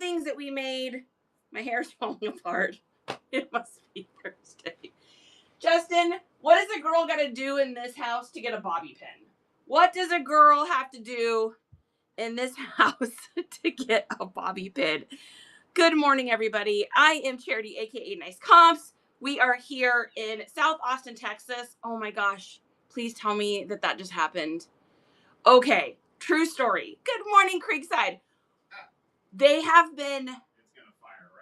things that we made. My hair's falling apart. It must be Thursday. Justin, what does a girl got to do in this house to get a bobby pin? What does a girl have to do in this house to get a bobby pin? Good morning, everybody. I am Charity, aka Nice Comps. We are here in South Austin, Texas. Oh my gosh, please tell me that that just happened. Okay, true story. Good morning, Creekside. They have been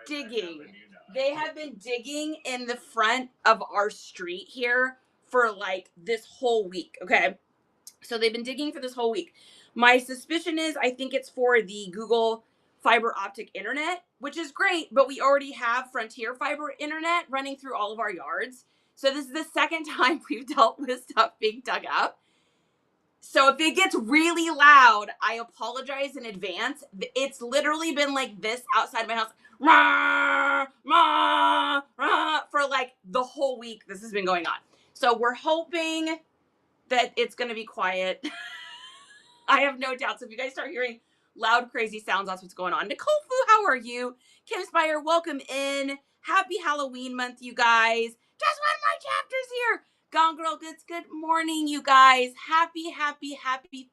digging. They have been digging in the front of our street here for like this whole week. Okay. So they've been digging for this whole week. My suspicion is I think it's for the Google fiber optic internet, which is great, but we already have Frontier fiber internet running through all of our yards. So this is the second time we've dealt with stuff being dug up. So if it gets really loud, I apologize in advance. It's literally been like this outside my house. Rah, rah, rah, for like the whole week this has been going on. So we're hoping that it's going to be quiet. I have no doubt. So if you guys start hearing loud, crazy sounds, that's what's going on. Nicole Fu, how are you? Kim Spire, welcome in. Happy Halloween month, you guys. Just one more chapter's here. Gone Girl Goods, good morning, you guys. Happy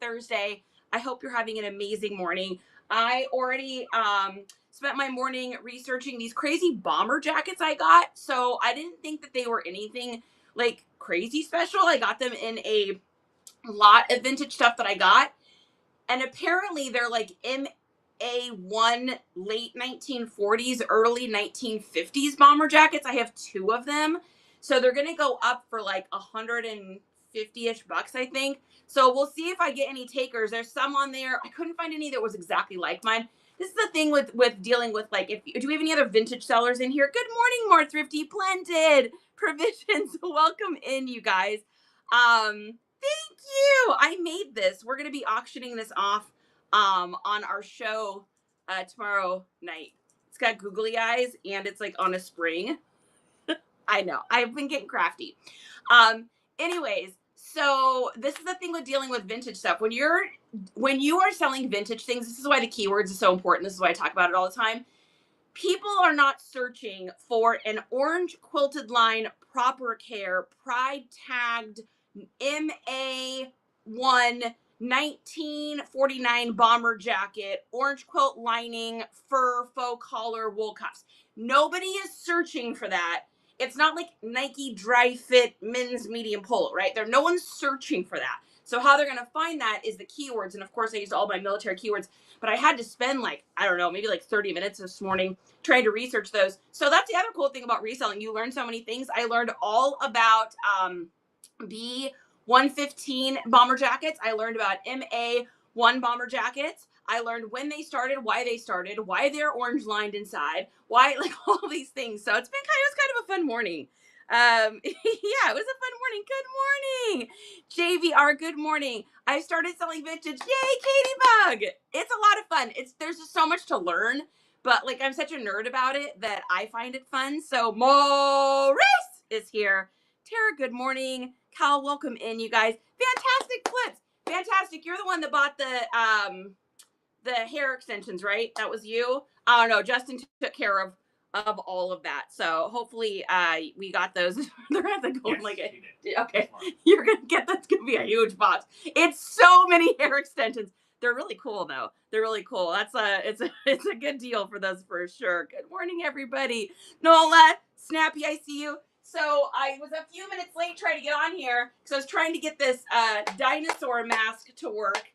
Thursday. I hope you're having an amazing morning. I already spent my morning researching these crazy bomber jackets I got. So I didn't think that they were anything like crazy special. I got them in a lot of vintage stuff that I got. And apparently they're like MA1 late 1940s, early 1950s bomber jackets. I have 2 of them. So they're going to go up for like $150-ish, I think. So we'll see if I get any takers. There's some on there. I couldn't find any that was exactly like mine. This is the thing with dealing with like, do we have any other vintage sellers in here? Good morning, more thrifty planted provisions. Welcome in, you guys. Thank you. I made this. We're going to be auctioning this off on our show tomorrow night. It's got googly eyes and it's like on a spring. I know. I've been getting crafty. Anyways, so this is the thing with dealing with vintage stuff. When you are selling vintage things, this is why the keywords is so important. This is why I talk about it all the time. People are not searching for an orange quilted line, proper care, pride tagged MA1 1949 bomber jacket, orange quilt lining, fur, faux collar, wool cuffs. Nobody is searching for that. It's not like Nike dry fit men's medium polo, right? No one's searching for that. So how they're going to find that is the keywords. And of course I used all my military keywords, but I had to spend like, I don't know, maybe like 30 minutes this morning trying to research those. So that's the other cool thing about reselling. You learn so many things. I learned all about B115 bomber jackets. I learned about MA1 bomber jackets. I learned when they started, why they're orange lined inside, why, like all these things. So it was kind of a fun morning. Yeah, it was a fun morning. Good morning, JVR. Good morning. I started selling vintage. Yay, Katie Bug. It's a lot of fun. There's just so much to learn, but like I'm such a nerd about it that I find it fun. So Maurice is here. Tara, good morning. Cal, welcome in, you guys. Fantastic clips. Fantastic. You're the one that bought the hair extensions, right? That was you. I don't know. Justin took care of all of that. So hopefully we got those. They're gonna have to go in like okay. You're gonna get that's gonna be a huge box. It's so many hair extensions. They're really cool though. They're really cool. It's a good deal for those for sure. Good morning, everybody. Nola, Snappy, I see you. So I was a few minutes late trying to get on here because I was trying to get this dinosaur mask to work.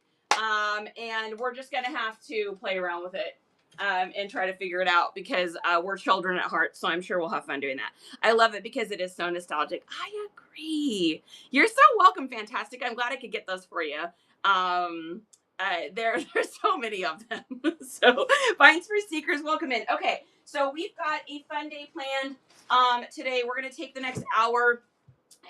And we're just going to have to play around with it and try to figure it out because we're children at heart. So I'm sure we'll have fun doing that. I love it because it is so nostalgic. I agree. You're so welcome. Fantastic. I'm glad I could get those for you. There's so many of them. So Vines for Seekers, welcome in. Okay. So we've got a fun day planned today. We're going to take the next hour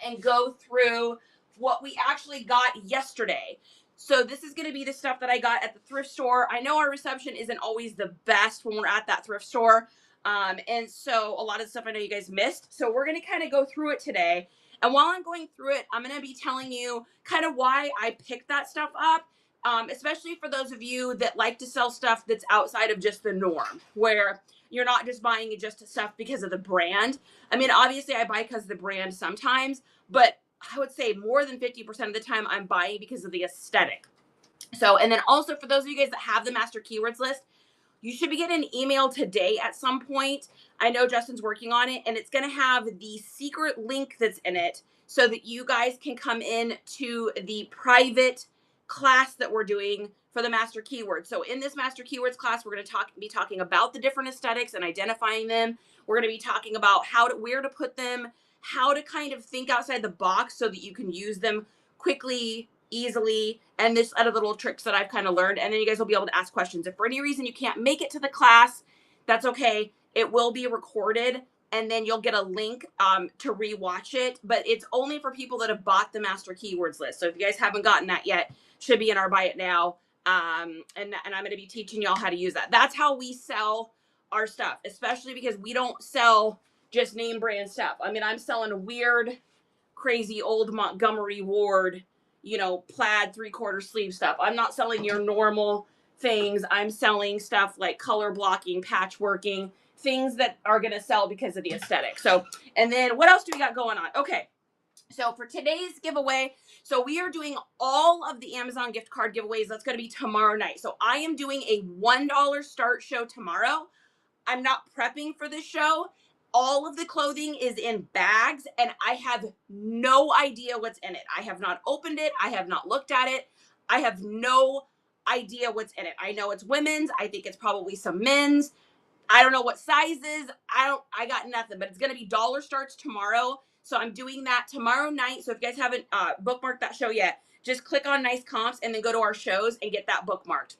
and go through what we actually got yesterday. So this is going to be the stuff that I got at the thrift store. I know our reception isn't always the best when we're at that thrift store. And so a lot of stuff I know you guys missed. So we're going to kind of go through it today. And while I'm going through it, I'm going to be telling you kind of why I picked that stuff up. especially for those of you that like to sell stuff that's outside of just the norm, where you're not just buying just stuff because of the brand. I mean, obviously I buy because of the brand sometimes, but I would say more than 50% of the time I'm buying because of the aesthetic. So, and then also for those of you guys that have the master keywords list, you should be getting an email today at some point. I know Justin's working on it, and it's going to have the secret link that's in it so that you guys can come in to the private class that we're doing for the master keywords. So in this master keywords class, we're going to be talking about the different aesthetics and identifying them. We're going to be talking about where to put them, how to kind of think outside the box so that you can use them quickly, easily, and this other little tricks that I've kind of learned. And then you guys will be able to ask questions. If for any reason you can't make it to the class, that's okay. It will be recorded, and then you'll get a link to rewatch it. But it's only for people that have bought the master keywords list. So if you guys haven't gotten that yet, should be in our buy it now. And I'm going to be teaching y'all how to use that. That's how we sell our stuff, especially because we don't sell just name brand stuff. I mean, I'm selling weird, crazy old Montgomery Ward, plaid 3/4 sleeve stuff. I'm not selling your normal things. I'm selling stuff like color blocking, patchworking, things that are going to sell because of the aesthetic. So, and then what else do we got going on? Okay. So for today's giveaway, so we are doing all of the Amazon gift card giveaways. That's going to be tomorrow night. So I am doing a $1 start show tomorrow. I'm not prepping for this show. All of the clothing is in bags, and I have no idea what's in it. I have not opened it. I have not looked at it. I have no idea what's in it. I know it's women's. I think it's probably some men's. I don't know what sizes. I got nothing, but it's going to be dollar starts tomorrow. So I'm doing that tomorrow night. So if you guys haven't bookmarked that show yet, just click on Nice Comps and then go to our shows and get that bookmarked.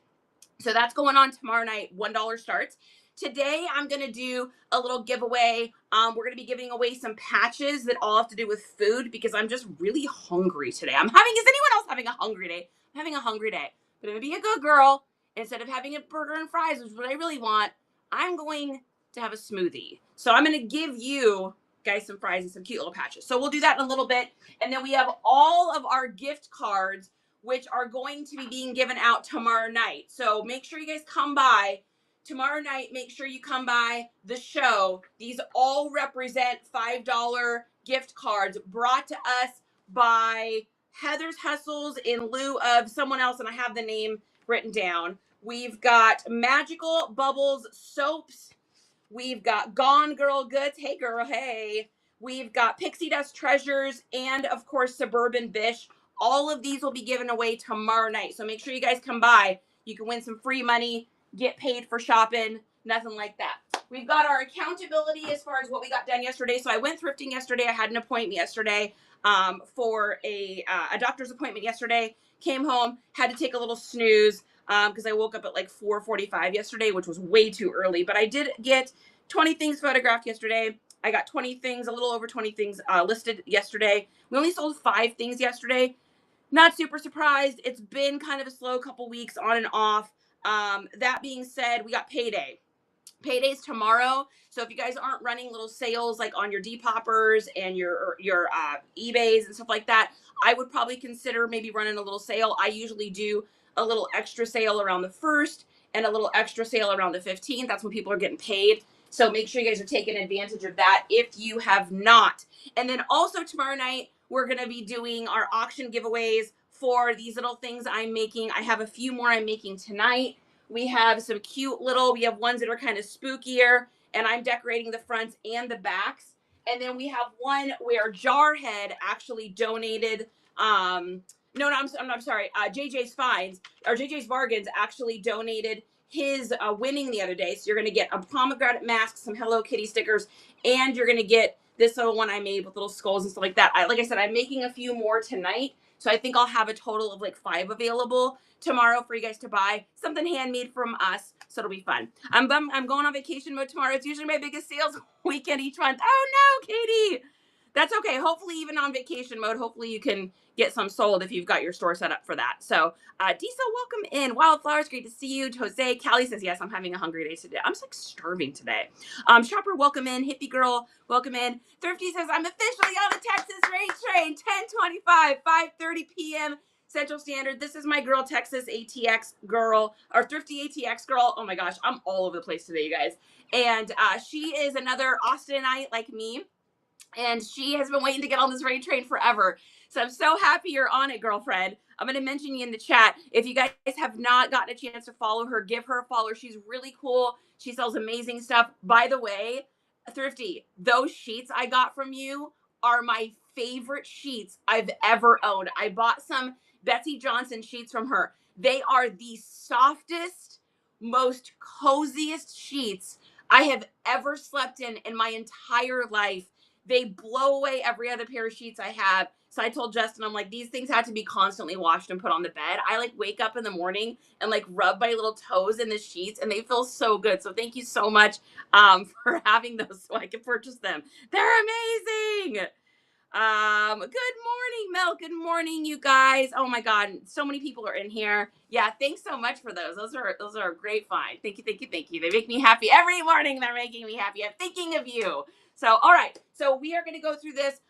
So that's going on tomorrow night, $1 starts. Today, I'm going to do a little giveaway. We're going to be giving away some patches that all have to do with food because I'm just really hungry today. Is anyone else having a hungry day? I'm having a hungry day. But I'm going to be a good girl. Instead of having a burger and fries, which is what I really want, I'm going to have a smoothie. So I'm going to give you guys some fries and some cute little patches. So we'll do that in a little bit. And then we have all of our gift cards, which are going to be being given out tomorrow night. So make sure you guys come by tomorrow night. Make sure you come by the show. These all represent $5 gift cards brought to us by Heather's Hustles in lieu of someone else, and I have the name written down. We've got Magical Bubbles soaps. We've got Gone Girl Goods. Hey, girl, hey. We've got Pixie Dust Treasures and, of course, Suburban Bish. All of these will be given away tomorrow night. So make sure you guys come by. You can win some free money, get paid for shopping, nothing like that. We've got our accountability as far as what we got done yesterday. So I went thrifting yesterday. I had an appointment yesterday for a doctor's appointment yesterday. Came home, had to take a little snooze because I woke up at like 4:45 yesterday, which was way too early. But I did get 20 things photographed yesterday. I got 20 things, a little over 20 things listed yesterday. We only sold 5 things yesterday. Not super surprised. It's been kind of a slow couple weeks on and off. That being said, we got payday. Payday's tomorrow. So if you guys aren't running little sales like on your Depoppers and your eBays and stuff like that, I would probably consider maybe running a little sale. I usually do a little extra sale around the 1st and a little extra sale around the 15th. That's when people are getting paid. So make sure you guys are taking advantage of that if you have not. And then also tomorrow night, we're going to be doing our auction giveaways for these little things I'm making. I have a few more I'm making tonight. We have some cute we have ones that are kind of spookier, and I'm decorating the fronts and the backs. And then we have one where Jarhead actually donated, I'm sorry, JJ's Finds, or JJ's Bargains actually donated his winning the other day. So you're going to get a pomegranate mask, some Hello Kitty stickers, and you're going to get this little one I made with little skulls and stuff like that. Like I said, I'm making a few more tonight. So I think I'll have a total of like 5 available tomorrow for you guys to buy. Something handmade from us. So it'll be fun. I'm going on vacation mode tomorrow. It's usually my biggest sales weekend each month. Oh no, Katie. That's okay. Hopefully, even on vacation mode, hopefully you can get some sold if you've got your store set up for that. So, Diesel, welcome in. Wildflowers, great to see you. Jose, Callie says, yes, I'm having a hungry day today. I'm just like starving today. Shopper, welcome in. Hippie Girl, welcome in. Thrifty says, I'm officially on the Texas Rate Train, 10:25, 5:30 p.m. Central Standard. This is my girl, Texas ATX girl, or Thrifty ATX girl. Oh my gosh, I'm all over the place today, you guys. And she is another Austinite like me. And she has been waiting to get on this raid train forever. So I'm so happy you're on it, girlfriend. I'm going to mention you in the chat. If you guys have not gotten a chance to follow her, give her a follow. She's really cool. She sells amazing stuff. By the way, Thrifty, those sheets I got from you are my favorite sheets I've ever owned. I bought some Betsy Johnson sheets from her. They are the softest, most coziest sheets I have ever slept in my entire life. They blow away every other pair of sheets I have. So I told Justin, I'm like, these things have to be constantly washed and put on the bed. I like wake up in the morning and like rub my little toes in the sheets and they feel so good. So thank you so much for having those so I can purchase them. They're amazing. Good morning, Mel. Good morning, you guys. Oh my God, so many people are in here. Yeah, thanks so much for those. Those are a great find. Thank you, thank you, thank you. They make me happy every morning. They're making me happy. I'm thinking of you. So, all right. So we are going to go through this.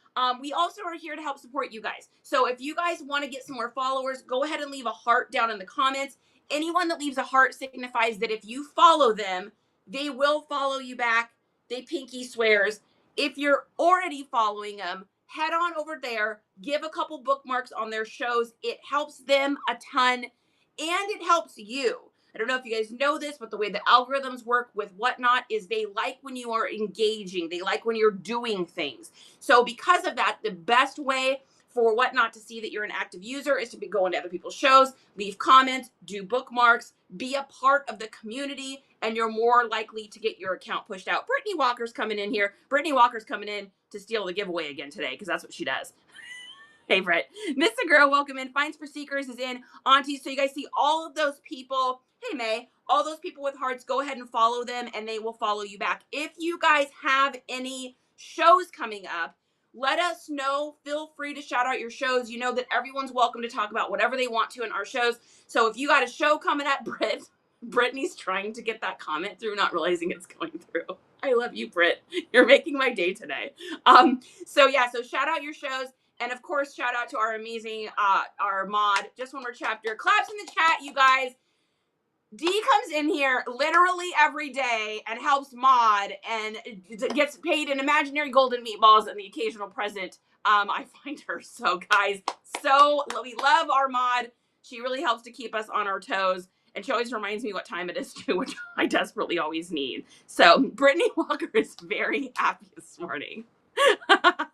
We also are here to help support you guys. So if you guys want to get some more followers, go ahead and leave a heart down in the comments. Anyone that leaves a heart signifies that if you follow them, they will follow you back. They pinky swears. If you're already following them, head on over there, give a couple bookmarks on their shows. It helps them a ton and it helps you. I don't know if you guys know this, but the way the algorithms work with Whatnot is they like when you are engaging. They like when you're doing things. So because of that, the best way for Whatnot to see that you're an active user is to go into other people's shows, leave comments, do bookmarks, be a part of the community, and you're more likely to get your account pushed out. Brittany Walker's coming in here. Brittany Walker's coming in to steal the giveaway again today because that's what she does. Hey, Brett. Mr. Girl, welcome in. Finds for Seekers is in. Auntie, so you guys see all of those people. Hey, May. All those people with hearts, go ahead and follow them, and they will follow you back. If you guys have any shows coming up, let us know. Feel free to shout out your shows. You know that everyone's welcome to talk about whatever they want to in our shows. So if you got a show coming up, Brittany's trying to get that comment through, not realizing it's going through. I love you, Britt. You're making my day today. So shout out your shows. And of course, shout out to our amazing, our mod, Just One More Chapter. Claps in the chat, you guys. D comes in here literally every day and helps mod and gets paid in imaginary golden meatballs and the occasional present. I find her. So guys, we love our mod. She really helps to keep us on our toes. And she always reminds me what time it is too, which I desperately always need. So Brittany Walker is very happy this morning. I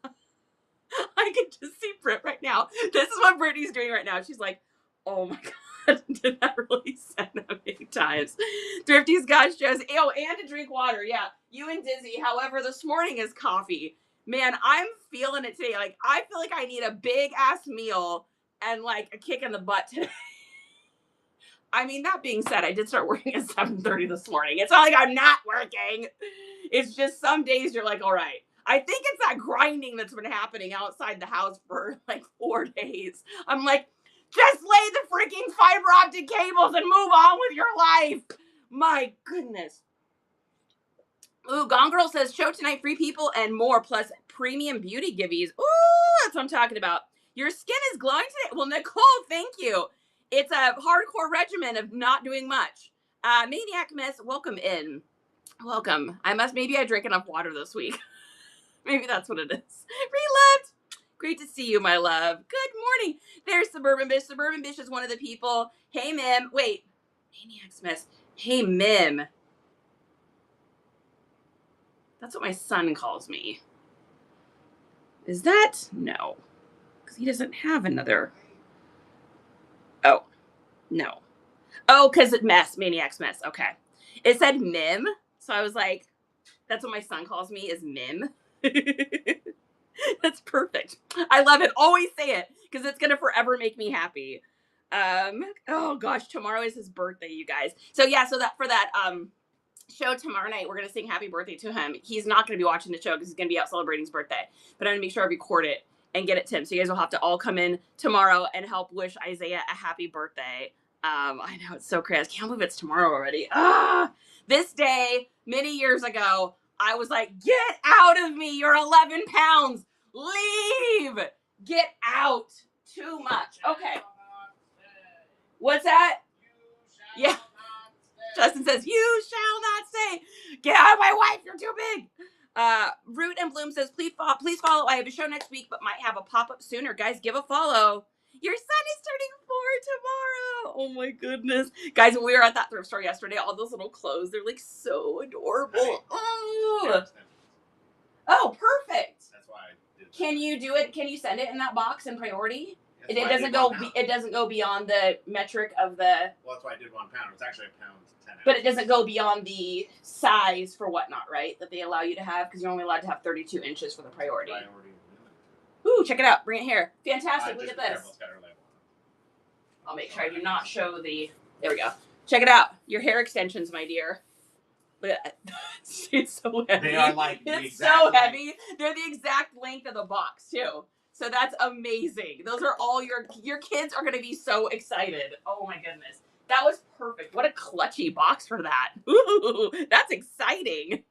can just see Britt right now. This is what Brittany's doing right now. She's like, oh my God, did that really send that many times? Thrifty's got shows. Oh, and to drink water. Yeah, you and Dizzy. However, this morning is coffee. Man, I'm feeling it today. Like, I feel like I need a big ass meal and like a kick in the butt today. I mean, that being said, I did start working at 7:30 this morning. It's not like I'm not working. It's just some days you're like, all right. I think it's that grinding that's been happening outside the house for like 4 days. I'm like, just lay the freaking fiber optic cables and move on with your life. My goodness. Ooh, Gone Girl says, show tonight, free people and more, plus premium beauty giveies. Ooh, that's what I'm talking about. Your skin is glowing today. Well, Nicole, thank you. It's a hardcore regimen of not doing much. Maniac Miss, welcome in. Welcome. Maybe I drank enough water this week. Maybe that's what it is. Relapse. Great to see you, my love. Good morning. There's Suburban Bish. Suburban Bish is one of the people. Hey, Mim. Wait. Maniac Smith. Hey, Mim. That's what my son calls me. Is that? No. Because he doesn't have another. Oh. No. Oh, because it Maniac's Mess. Okay. It said Mim. So I was like, that's what my son calls me is Mim. That's perfect. I love it. Always say it because it's going to forever make me happy. Oh gosh, tomorrow is his birthday, you guys. So yeah, for that show tomorrow night, we're going to sing happy birthday to him. He's not going to be watching the show because he's going to be out celebrating his birthday, but I'm going to make sure I record it and get it to him. So you guys will have to all come in tomorrow and help wish Isaiah a happy birthday. I know, it's so crazy. I can't believe it's tomorrow already. This day, many years ago, I was like, get out of me. You're 11 pounds. Leave. Get out. Too much. Okay. What's that? Yeah. Justin says, you shall not say. Get out of my wife. You're too big. Root and Bloom says, please follow. I have a show next week, but might have a pop-up sooner. Guys, give a follow. Your son is turning 4 tomorrow. Oh my goodness. Guys, when we were at that thrift store yesterday, all those little clothes, they're like so adorable. Oh, perfect. That's why I did that. Can you do it? Can you send it in that box in priority? It doesn't go. It doesn't go beyond the metric of the. Well, that's why I did 1 pound. It's actually a pound 10 ounces. But it doesn't go beyond the size for whatnot, right? That they allow you to have, because you're only allowed to have 32 inches for the priority. Ooh, check it out. Bring it here. Fantastic. Look at this. I'll make sure I do not show the. There we go. Check it out. Your hair extensions, my dear. Look at that. It's so heavy. They are like it's so heavy. They're the exact length of the box too. So that's amazing. Those are all your kids are gonna be so excited. Oh my goodness. That was perfect. What a clutchy box for that. Ooh, that's exciting.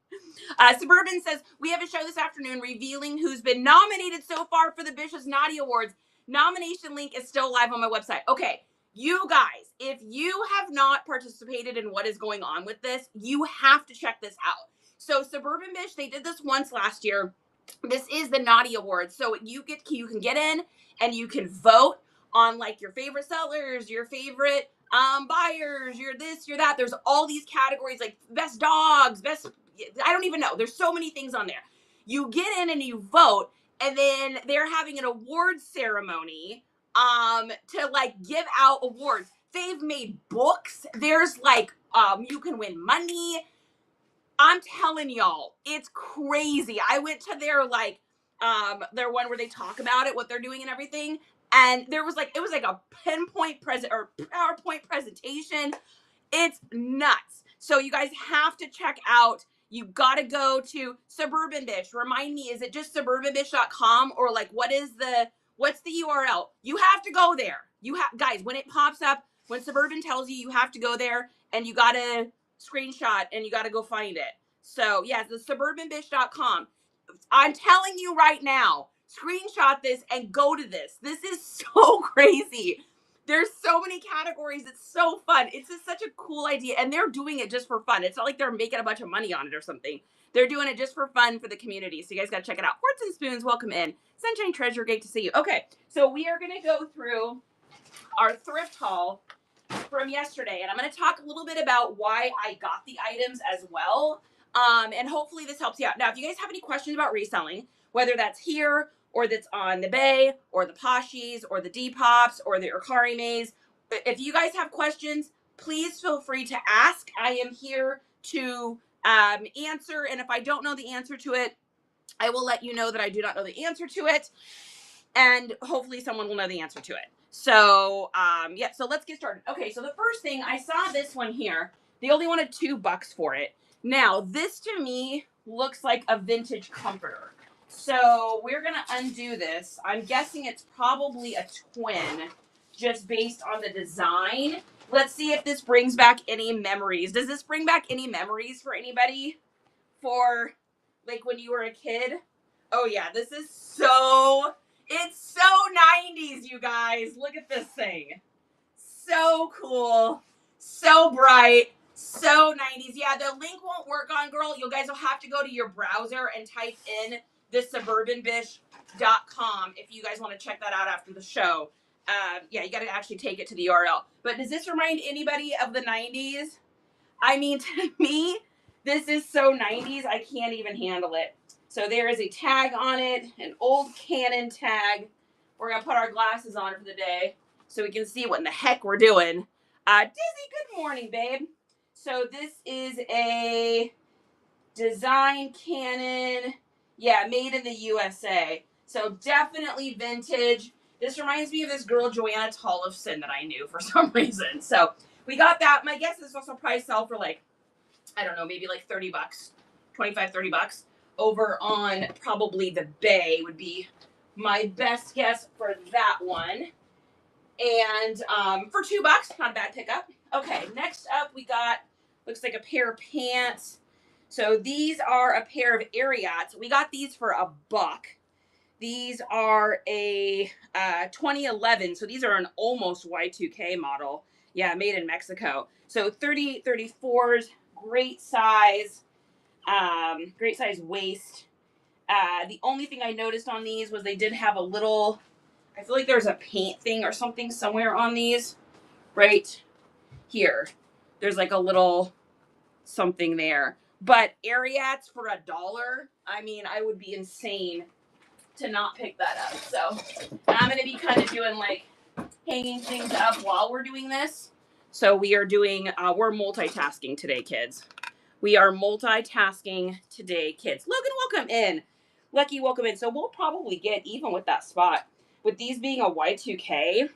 Suburban says, we have a show this afternoon revealing who's been nominated so far for the Bishop's Naughty Awards. Nomination link is still live on my website. Okay, you guys, if you have not participated in what is going on with this, you have to check this out. So Suburban Bish, they did this once last year. This is the Naughty Awards. So you can get in and you can vote on like your favorite sellers, your favorite buyers, your this, your that. There's all these categories like best dogs, best, I don't even know. There's so many things on there. You get in and you vote, and then they're having an awards ceremony to like give out awards. They've made books. There's like you can win money. I'm telling y'all, it's crazy. I went to their like their one where they talk about it, what they're doing and everything. And it was like a PowerPoint presentation. It's nuts. So you guys have to check out. You got to go to Suburban Bish. Remind me, is it just suburbanbish.com or like what's the URL? You have to go there. Guys, when it pops up, when Suburban tells you, you have to go there and you got to screenshot and you got to go find it. So yeah, the suburbanbish.com. I'm telling you right now, screenshot this and go to this. This is so crazy. There's so many categories. It's so fun. It's just such a cool idea. And they're doing it just for fun. It's not like they're making a bunch of money on it or something. They're doing it just for fun for the community. So you guys got to check it out. Forts and Spoons, welcome in. Sunshine Treasure, great to see you. Okay, so we are going to go through our thrift haul from yesterday. And I'm going to talk a little bit about why I got the items as well. And hopefully this helps you out. Now, if you guys have any questions about reselling, whether that's here or that's on the Bay or the Poshies or the Depops or the Urkari Maze, if you guys have questions, please feel free to ask. I am here to answer. And if I don't know the answer to it, I will let you know that I do not know the answer to it. And hopefully someone will know the answer to it. So, yeah, so let's get started. Okay, so the first thing, I saw this one here. They only wanted $2 for it. Now, this to me looks like a vintage comforter. So we're going to undo this. I'm guessing it's probably a twin just based on the design. Let's see if this brings back any memories. Does this bring back any memories for anybody? For like when you were a kid? Oh yeah, this is it's so 90s, you guys. Look at this thing. So cool. So bright. So 90s. Yeah, the link won't work on, girl. You guys will have to go to your browser and type in the suburbanbish.com if you guys want to check that out after the show. Yeah, you got to actually take it to the URL. But does this remind anybody of the 90s? I mean, to me, this is so 90s, I can't even handle it. So there is a tag on it, an old Canon tag. We're going to put our glasses on for the day so we can see what in the heck we're doing. Dizzy, good morning, babe. So this is a design Canon, yeah, made in the USA. So definitely vintage. This reminds me of this girl, Joanna Tollefson, that I knew for some reason. So we got that. My guess is this will probably sell for like, I don't know, maybe like $30, $25-$30 over on probably the Bay would be my best guess for that one. And for $2, not a bad pickup. Okay, next up we got, looks like a pair of pants. So these are a pair of Ariats. We got these for $1. These are a 2011, so these are an almost Y2K model. Yeah, made in Mexico. So 38, 34s, great size waist. The only thing I noticed on these was they did have a little, I feel like there's a paint thing or something somewhere on these, right here. There's like a little something there. But Ariats for $1, I mean, I would be insane to not pick that up. So I'm going to be kind of doing like hanging things up while we're doing this. So we are doing, we're multitasking today, kids. We are multitasking today, kids. Logan, welcome in. Lucky, welcome in. So we'll probably get even with that spot. With these being a Y2K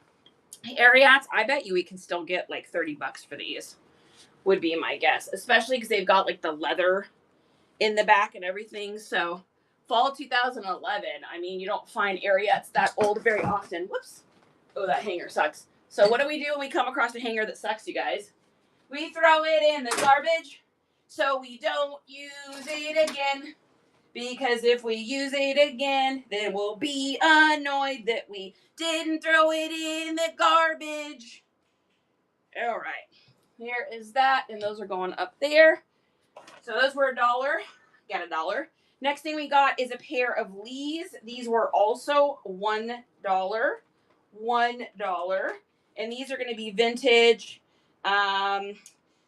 Ariats, I bet you we can still get like $30 for these, would be my guess. Especially because they've got like the leather in the back and everything. So fall 2011, I mean, you don't find Ariats that old very often. Whoops. Oh, that hanger sucks. So what do we do when we come across a hanger that sucks, you guys? We throw it in the garbage so we don't use it again. Because if we use it again, then we'll be annoyed that we didn't throw it in the garbage. All right. Here is that. And those are going up there. So those were $1. Got $1. Next thing we got is a pair of Lees. These were also $1. $1. And these are going to be vintage.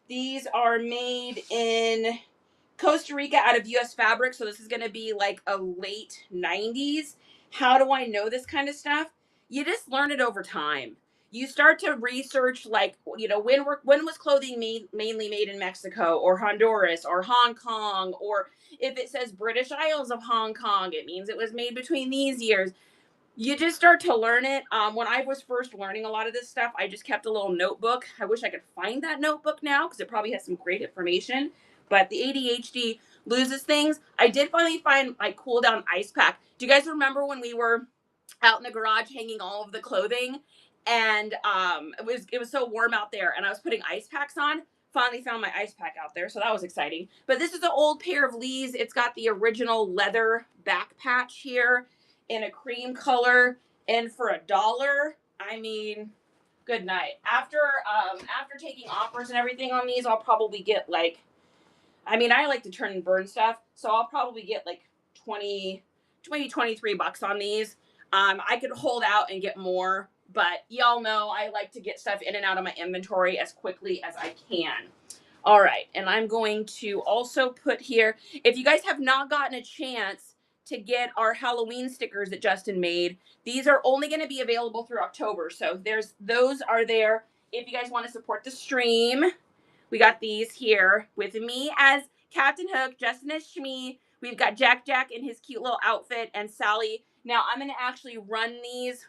These are made in Costa Rica out of U.S. fabric. So this is going to be like a late 90s. How do I know this kind of stuff? You just learn it over time. You start to research, like, you know, when was clothing mainly made in Mexico or Honduras or Hong Kong, or if it says British Isles of Hong Kong, it means it was made between these years. You just start to learn it. When I was first learning a lot of this stuff, I just kept a little notebook. I wish I could find that notebook now because it probably has some great information. But the ADHD loses things. I did finally find my cool down ice pack. Do you guys remember when we were out in the garage hanging all of the clothing? And it was so warm out there, and I was putting ice packs on. Finally found my ice pack out there, so that was exciting. But this is an old pair of Lees. It's got the original leather back patch here in a cream color, and for $1, I mean, good night. After taking offers and everything on these, I'll probably get like, I mean, I like to turn and burn stuff, so I'll probably get like 20, maybe $23 on these. I could hold out and get more, but y'all know I like to get stuff in and out of my inventory as quickly as I can. All right, and I'm going to also put here, if you guys have not gotten a chance to get our Halloween stickers that Justin made, these are only going to be available through October. So those are there. If you guys want to support the stream, we got these here with me as Captain Hook, Justin as Shmee. We've got Jack in his cute little outfit, and Sally. Now I'm going to actually run these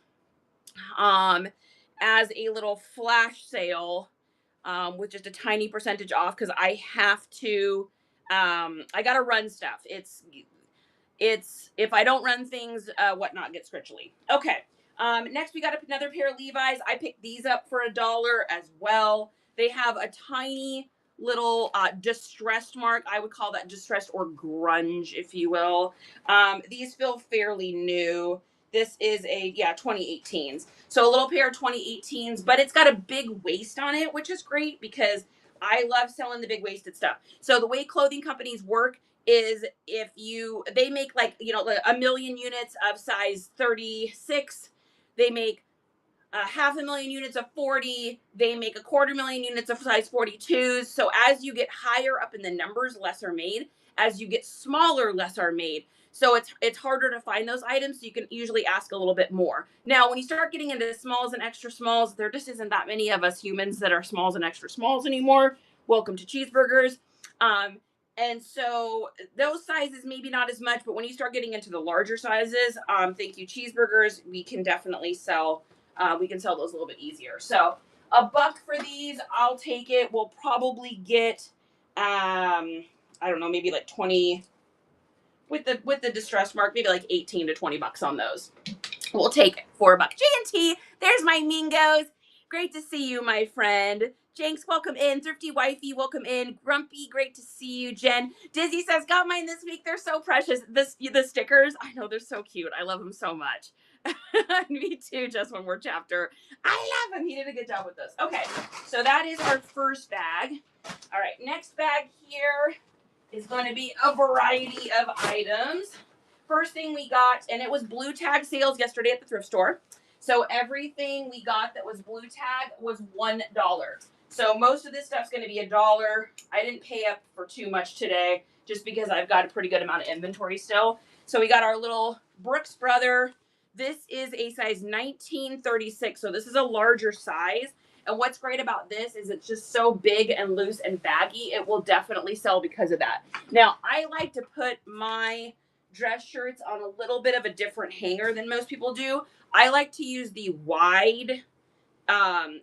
as a little flash sale with just a tiny percentage off because I have to, I got to run stuff. It's if I don't run things, whatnot gets scritchly. Okay. Next we got another pair of Levi's. I picked these up for $1 as well. They have a tiny little distressed mark. I would call that distressed or grunge, if you will. These feel fairly new. This is a 2018s. So a little pair of 2018s, but it's got a big waist on it, which is great because I love selling the big waisted stuff. So the way clothing companies work is they make like, 1 million units of size 36. They make 500,000 units of 40. They make 250,000 units of size 42s. So as you get higher up in the numbers, less are made. As you get smaller, less are made. So it's harder to find those items. So you can usually ask a little bit more. Now, when you start getting into smalls and extra smalls, there just isn't that many of us humans that are smalls and extra smalls anymore. Welcome to cheeseburgers. And so those sizes, maybe not as much, but when you start getting into the larger sizes, thank you, cheeseburgers, we can definitely sell. We can sell those a little bit easier. So $1 for these, I'll take it. We'll probably get, I don't know, maybe like 20 with the distress mark, maybe like 18 to 20 bucks on those. We'll take it for $1. J&T, there's my Mingos. Great to see you, my friend. Jenks, welcome in. Thrifty Wifey, welcome in. Grumpy, great to see you. Jen. Dizzy says, got mine this week. They're so precious. The stickers, I know they're so cute. I love them so much. Me too, just one more chapter. I love him. He did a good job with this. Okay, so that is our first bag. All right, next bag here is going to be a variety of items. First thing we got, and it was blue tag sales yesterday at the thrift store. So everything we got that was blue tag was $1. So most of this stuff's going to be $1. I didn't pay up for too much today just because I've got a pretty good amount of inventory still. So we got our little Brooks Brother. This is a size 1936. So this is a larger size. And what's great about this is it's just so big and loose and baggy. It will definitely sell because of that. Now, I like to put my dress shirts on a little bit of a different hanger than most people do. I like to use the wide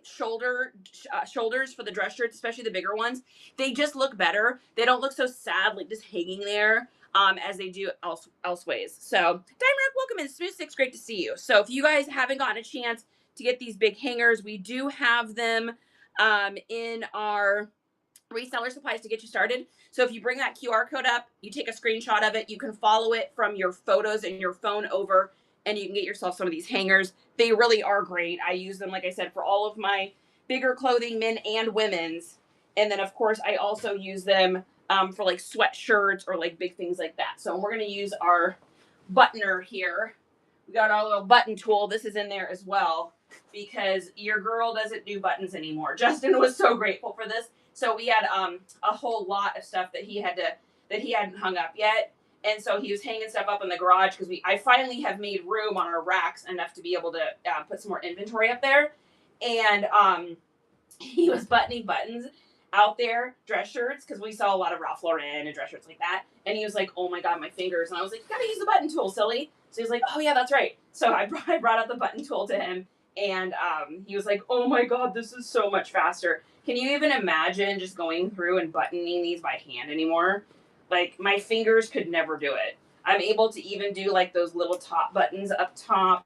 shoulders for the dress shirts, especially the bigger ones. They just look better. They don't look so sad, like just hanging there as they do elseways. So, Diamond, welcome in. Smooth Six, great to see you. So, if you guys haven't gotten a chance to get these big hangers, we do have them in our reseller supplies to get you started. So if you bring that QR code up, you take a screenshot of it, you can follow it from your photos and your phone over, and you can get yourself some of these hangers. They really are great. I use them, like I said, for all of my bigger clothing, men and women's. And then, of course, I also use them for like sweatshirts or like big things like that. So we're going to use our buttoner here. We got our little button tool. This is in there as well because your girl doesn't do buttons anymore. Justin was so grateful for this. So we had a whole lot of stuff that he hadn't hung up yet. And so he was hanging stuff up in the garage because I finally have made room on our racks enough to be able to put some more inventory up there. And he was buttoning buttons out there, dress shirts, because we saw a lot of Ralph Lauren and dress shirts like that. And he was like, oh my God, my fingers. And I was like, you gotta use the button tool, silly. So he was like, oh yeah, that's right. So I brought out the button tool to him. And he was like, oh my God, this is so much faster. Can you even imagine just going through and buttoning these by hand anymore? Like, my fingers could never do it. I'm able to even do, like, those little top buttons up top.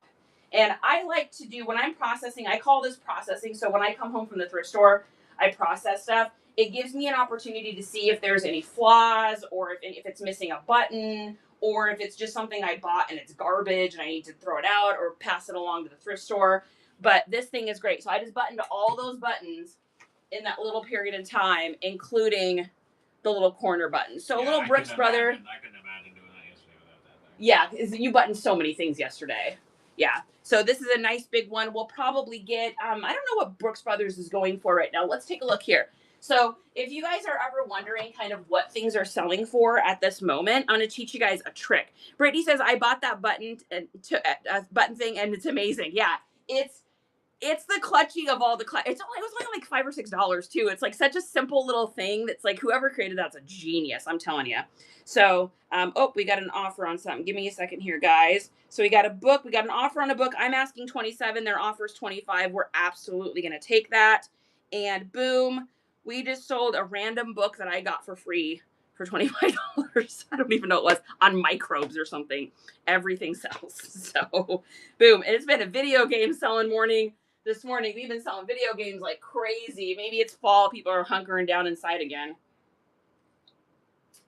And I like to do, when I'm processing, I call this processing. So when I come home from the thrift store, I process stuff. It gives me an opportunity to see if there's any flaws or if it's missing a button or if it's just something I bought and it's garbage and I need to throw it out or pass it along to the thrift store. But this thing is great. So I just buttoned all those buttons in that little period of time, including the little corner buttons. So yeah, little Brooks Brother. I couldn't imagine doing that yesterday without that thing. Yeah, you buttoned so many things yesterday. Yeah. So this is a nice big one. We'll probably get, I don't know what Brooks Brothers is going for right now. Let's take a look here. So if you guys are ever wondering kind of what things are selling for at this moment, I'm going to teach you guys a trick. Brittany says, I bought that button thing and it's amazing. Yeah, it's the clutchy of all the it was only like $5 or $6 too. It's like such a simple little thing that's like whoever created that's a genius. I'm telling you. So, we got an offer on something. Give me a second here, guys. So we got a book. We got an offer on a book. I'm asking 27. Their offer is 25. We're absolutely going to take that. And boom, we just sold a random book that I got for free for $25. I don't even know what it was, on microbes or something. Everything sells. So boom. It's been a video game selling morning. This morning, we've been selling video games like crazy. Maybe it's fall. People are hunkering down inside again.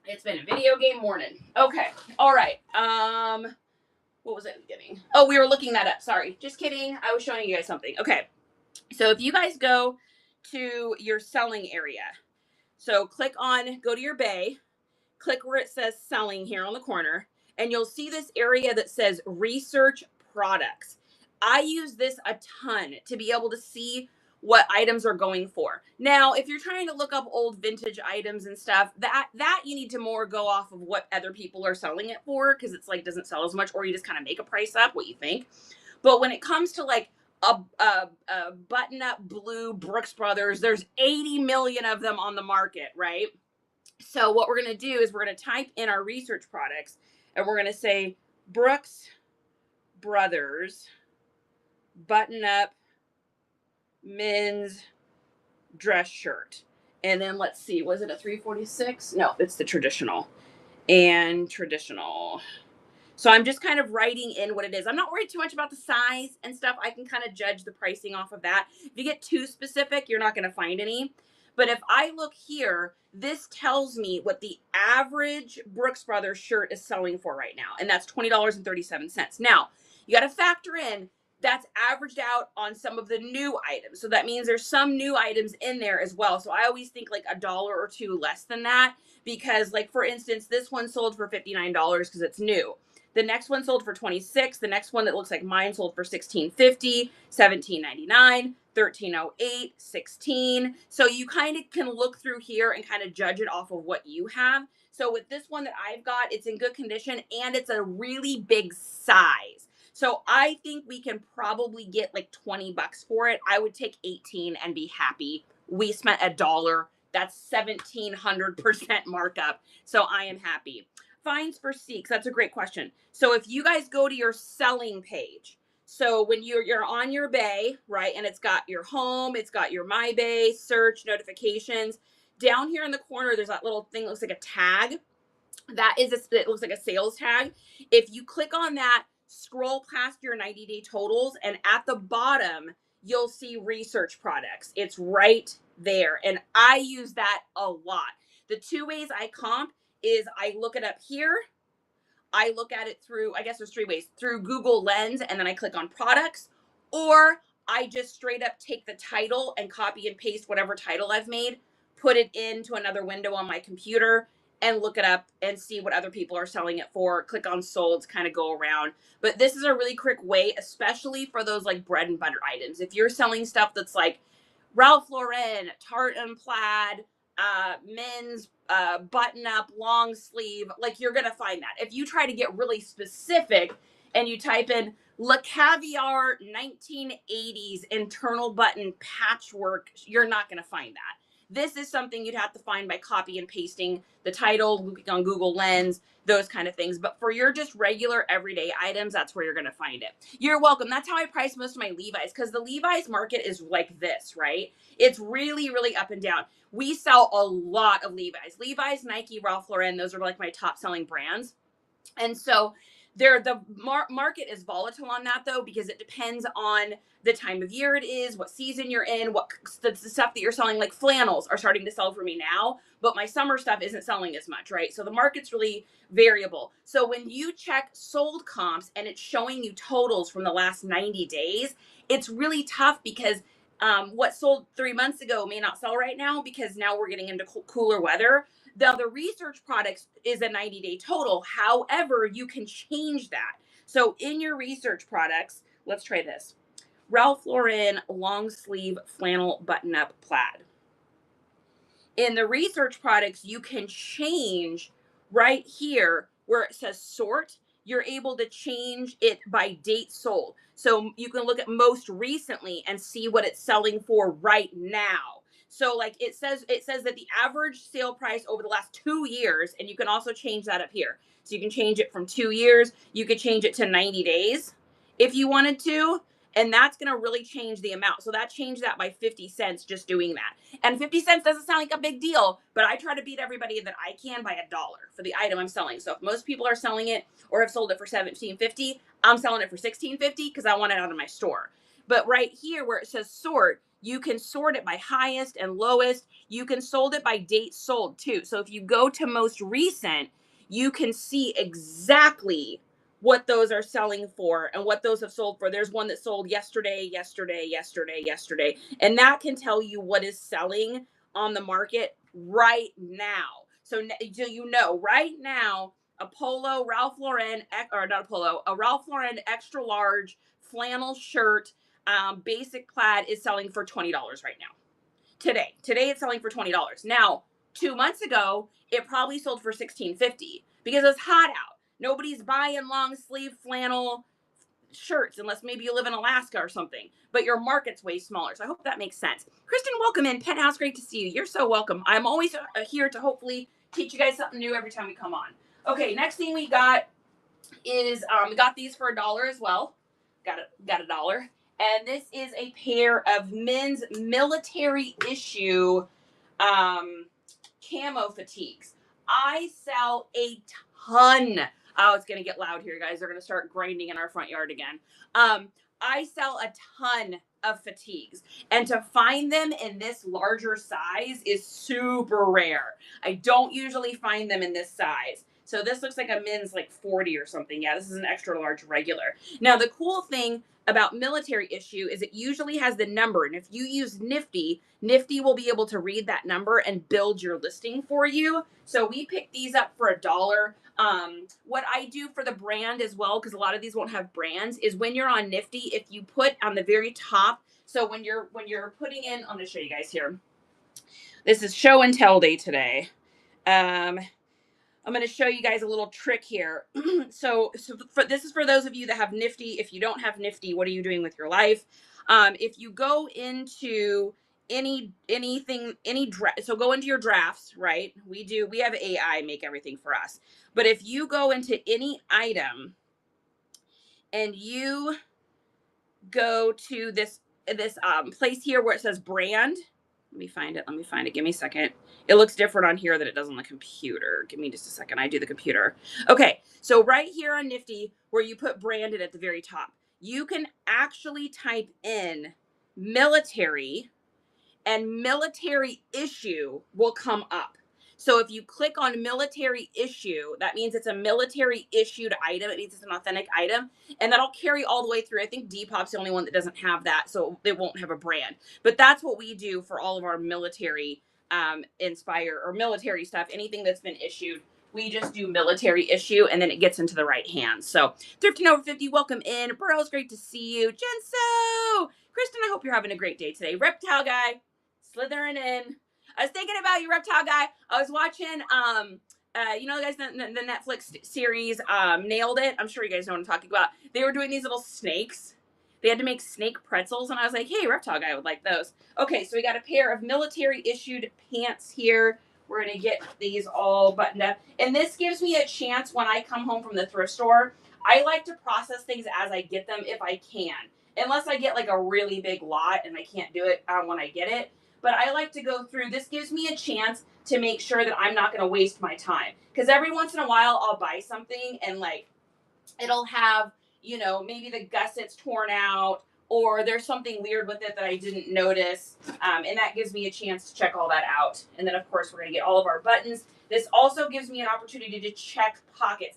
It's been a video game morning. Okay. All right. What was I getting? Oh, we were looking that up. Sorry. Just kidding. I was showing you guys something. Okay. So if you guys go to your selling area, so go to your bay, click where it says selling here on the corner, and you'll see this area that says research products. I use this a ton to be able to see what items are going for. Now, if you're trying to look up old vintage items and stuff, that you need to more go off of what other people are selling it for, because it's like doesn't sell as much, or you just kind of make a price up what you think. But when it comes to like a button-up blue Brooks Brothers, there's 80 million of them on the market, right? So what we're going to do is we're going to type in our research products, and we're going to say Brooks Brothers button-up men's dress shirt. And then let's see, was it a 346? No, it's the traditional. And traditional. So I'm just kind of writing in what it is. I'm not worried too much about the size and stuff. I can kind of judge the pricing off of that. If you get too specific, you're not going to find any. But if I look here, this tells me what the average Brooks Brothers shirt is selling for right now. And that's $20.37. Now, You got to factor in that's averaged out on some of the new items. So that means there's some new items in there as well. So I always think like $1 or $2 less than that, because like, for instance, this one sold for $59 because it's new. The next one sold for $26. The next one that looks like mine sold for $16.50, $17.99, $13.08, $16. So you kind of can look through here and kind of judge it off of what you have. So with this one that I've got, it's in good condition and it's a really big size. So I think we can probably get like $20 for it. I would take 18 and be happy. We spent $1. That's 1,700% markup. So I am happy. Fines for Seeks. That's a great question. So if you guys go to your selling page, so when you're on your bay, right, and it's got your home, it's got your My Bay, search, notifications. Down here in the corner, there's that little thing that looks like a tag. That is, it looks like a sales tag. If you click on that, scroll past your 90-day totals, and at the bottom, you'll see research products. It's right there. And I use that a lot. The two ways I comp is I look it up here. I look at it through, I guess there's 3 ways, through Google Lens, and then I click on products, or I just straight up take the title and copy and paste whatever title I've made, put it into another window on my computer, and look it up and see what other people are selling it for, click on sold, kind of go around. But this is a really quick way, especially for those like bread and butter items. If you're selling stuff that's like Ralph Lauren, tartan plaid, men's button up, long sleeve, like you're gonna find that. If you try to get really specific and you type in Le Caviar 1980s internal button patchwork, you're not gonna find that. This is something you'd have to find by copy and pasting the title, looking on Google Lens, those kind of things. But for your just regular everyday items, that's where you're going to find it. You're welcome. That's how I price most of my Levi's, because the Levi's market is like this, right? It's really, really up and down. We sell a lot of Levi's. Levi's, Nike, Ralph Lauren, those are like my top selling brands. And so the market is volatile on that, though, because it depends on the time of year it is, what season you're in, what the stuff that you're selling. Like flannels are starting to sell for me now, but my summer stuff isn't selling as much, right? So the market's really variable. So when you check sold comps and it's showing you totals from the last 90 days, it's really tough, because what sold 3 months ago may not sell right now, because now we're getting into cooler weather. The research products is a 90-day total. However, you can change that. So in your research products, let's try this. Ralph Lauren long sleeve flannel button up plaid. In the research products, you can change right here where it says sort. You're able to change it by date sold. So you can look at most recently and see what it's selling for right now. So like it says that the average sale price over the last 2 years, and you can also change that up here. So you can change it from 2 years. You could change it to 90 days if you wanted to. And that's going to really change the amount. So that changed that by 50 cents just doing that. And 50 cents doesn't sound like a big deal, but I try to beat everybody that I can by $1 for the item I'm selling. So if most people are selling it or have sold it for $17.50, I'm selling it for $16.50 because I want it out of my store. But right here where it says sort, you can sort it by highest and lowest. You can sort it by date sold too. So if you go to most recent, you can see exactly what those are selling for and what those have sold for. There's one that sold yesterday. And that can tell you what is selling on the market right now. So you know, right now, a polo Ralph Lauren, or not a polo, a Ralph Lauren extra large flannel shirt, basic plaid is selling for $20 right now. Today it's selling for $20. Now, 2 months ago, it probably sold for $16.50 because it's hot out. Nobody's buying long sleeve flannel shirts unless maybe you live in Alaska or something, but your market's way smaller. So I hope that makes sense. Kristen, welcome in. Penthouse, great to see you. You're so welcome. I'm always here to hopefully teach you guys something new every time we come on. Okay, next thing we got is, we got these for $1 as well. Got $1. And this is a pair of men's military issue camo fatigues. I sell a ton. Oh, it's going to get loud here, guys. They're going to start grinding in our front yard again. I sell a ton of fatigues. And to find them in this larger size is super rare. I don't usually find them in this size. So this looks like a men's like 40 or something. Yeah, this is an extra large regular. Now, the cool thing about military issue is it usually has the number. And if you use Nifty, Nifty will be able to read that number and build your listing for you. So we picked these up for $1. What I do for the brand as well, because a lot of these won't have brands, is when you're on Nifty, if you put on the very top, so when you're putting in, I'm going to show you guys here. This is show and tell day today. I'm going to show you guys a little trick here. So this is for those of you that have Nifty. If you don't have Nifty, what are you doing with your life? If you go into so go into your drafts, right? We have AI make everything for us. But if you go into any item and you go to this place here where it says brand, let me find it. Give me a second. It looks different on here than it does on the computer. Give me just a second. I do the computer. Okay. So right here on Nifty, where you put branded at the very top, you can actually type in military, and military issue will come up. So if you click on military issue, that means it's a military issued item. It means it's an authentic item, and that'll carry all the way through. I think Depop's the only one that doesn't have that, so it won't have a brand. But that's what we do for all of our military inspire or military stuff. Anything that's been issued, we just do military issue, and then it gets into the right hands. So Thrifting Over 50, welcome in. Burrow's great to see you. Jenso, Kristen, I hope you're having a great day today. Reptile guy, slithering in. I was thinking about you, Reptile guy. I was watching, you know, guys, the Netflix series, Nailed It. I'm sure you guys know what I'm talking about. They were doing these little snakes. They had to make snake pretzels, and I was like, hey, Reptile guy would like those. Okay, so we got a pair of military-issued pants here. We're going to get these all buttoned up. And this gives me a chance when I come home from the thrift store. I like to process things as I get them if I can. Unless I get like a really big lot and I can't do it when I get it. But I like to go through. This gives me a chance to make sure that I'm not going to waste my time. Because every once in a while, I'll buy something and like it'll have, you know, maybe the gusset's torn out or there's something weird with it that I didn't notice. And that gives me a chance to check all that out. And then, of course, we're going to get all of our buttons. This also gives me an opportunity to check pockets.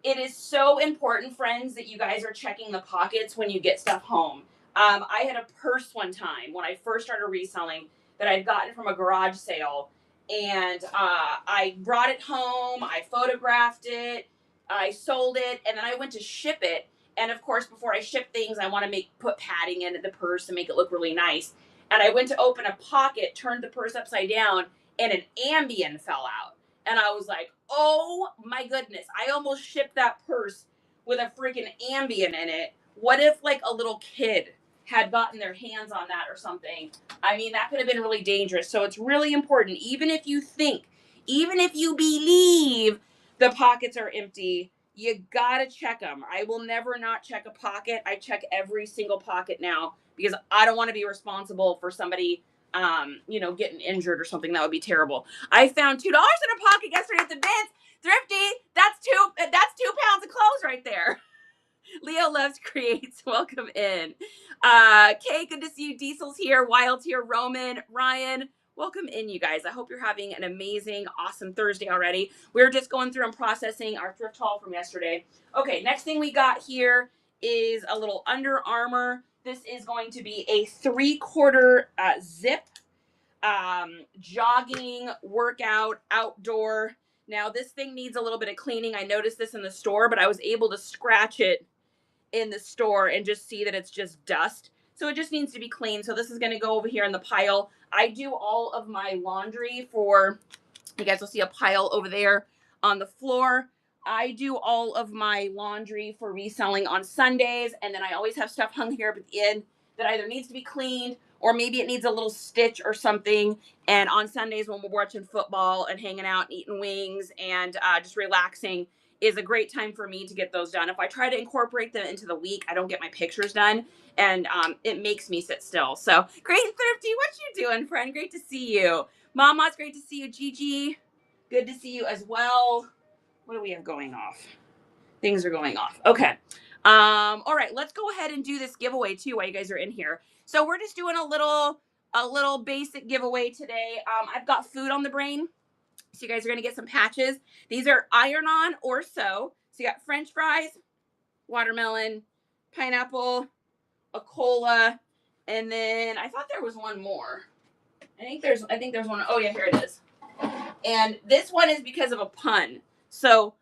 It is so important, friends, that you guys are checking the pockets when you get stuff home. I had a purse one time when I first started reselling that I'd gotten from a garage sale. And I brought it home. I photographed it. I sold it. And then I went to ship it. And, of course, before I ship things, I want to put padding in the purse and make it look really nice. And I went to open a pocket, turned the purse upside down, and an Ambien fell out. And I was like, oh, my goodness. I almost shipped that purse with a freaking Ambien in it. What if, like, a little kid had gotten their hands on that or something? I mean, that could have been really dangerous. So it's really important. Even if you believe the pockets are empty, you gotta check them. I will never not check a pocket. I check every single pocket now because I don't want to be responsible for somebody, you know, getting injured or something. That would be terrible. I found $2 in a pocket yesterday at the bins. Thrifty, that's 2 pounds of clothes right there. Leo Loves Creates, welcome in. Kay, good to see you. Diesel's here, Wild's here, Roman, Ryan, welcome in, you guys. I hope you're having an amazing, awesome Thursday already. We're just going through and processing our thrift haul from yesterday. Okay, next thing we got here is a little Under Armour. This is going to be a 3/4 zip jogging workout outdoor. Now, this thing needs a little bit of cleaning. I noticed this in the store, but I was able to scratch it in the store and just see that it's just dust. So it just needs to be cleaned. So this is going to go over here in the pile. I do all of my laundry for, you guys will see a pile over there on the floor. I do all of my laundry for reselling on Sundays. And then I always have stuff hung here at the end that either needs to be cleaned or maybe it needs a little stitch or something. And on Sundays when we're watching football and hanging out and eating wings and just relaxing is a great time for me to get those done. If I try to incorporate them into the week, I don't get my pictures done, and it makes me sit still. So, great, Thrifty, what you doing, friend? Great to see you. Mama's great to see you. Gigi, good to see you as well. What do we have going off? Things are going off. Okay. All right, let's go ahead and do this giveaway too while you guys are in here. So we're just doing a little basic giveaway today. I've got food on the brain. So you guys are going to get some patches. These are iron-on or sew. So you got French fries, watermelon, pineapple, a cola, and then I thought there was one more. I think there's one. Oh yeah, here it is. And this one is because of a pun. So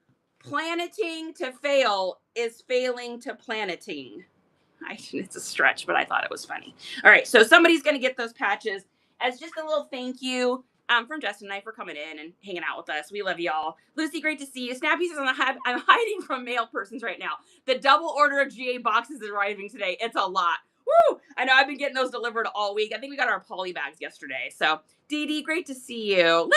planeting to fail is failing to planeting. It's a stretch, but I thought it was funny. All right, so somebody's going to get those patches as just a little thank you from Justin and I for coming in and hanging out with us. We love y'all. Lucy, great to see you. Snappy says, I'm hiding from mail persons right now. The double order of GA boxes is arriving today. It's a lot. Woo! I know I've been getting those delivered all week. I think we got our poly bags yesterday. So, Dee Dee, great to see you. Little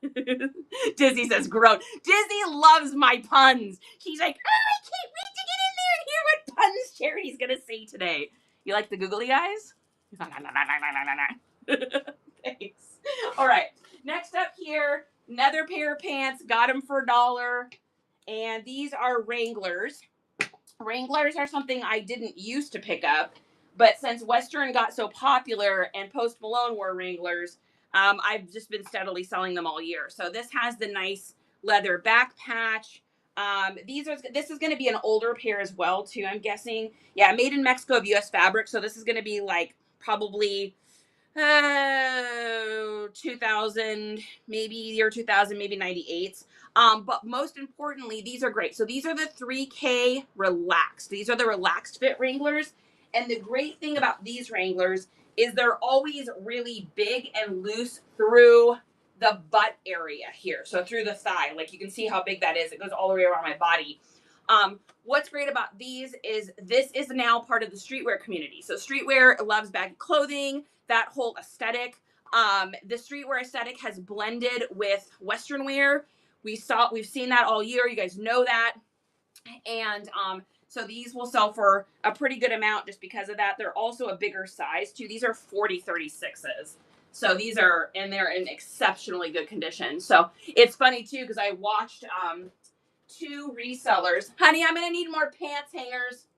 Donna! Dizzy says, grown. Dizzy loves my puns. She's like, oh, I can't wait to get in there and hear what puns Charity's going to say today. You like the googly eyes? Thanks. All right. Next up here, another pair of pants. Got them for $1. And these are Wranglers. Wranglers are something I didn't used to pick up, but since Western got so popular and Post Malone wore Wranglers, I've just been steadily selling them all year. So this has the nice leather back patch. This is going to be an older pair as well too, I'm guessing. Yeah, made in Mexico of U.S. fabric. So this is going to be like probably 2000, maybe year 2000, maybe 98. But most importantly, these are great. So these are the 3K relaxed. These are the relaxed fit Wranglers. And the great thing about these Wranglers is they're always really big and loose through the butt area here. So through the thigh, like you can see how big that is. It goes all the way around my body. What's great about these is this is now part of the streetwear community. So streetwear loves baggy clothing, that whole aesthetic. The streetwear aesthetic has blended with Western wear. We've seen that all year. You guys know that. And so these will sell for a pretty good amount just because of that. They're also a bigger size too. These are 40-36s. So these are, and they're in exceptionally good condition. So it's funny too, because I watched 2 resellers. Honey, I'm going to need more pants hangers.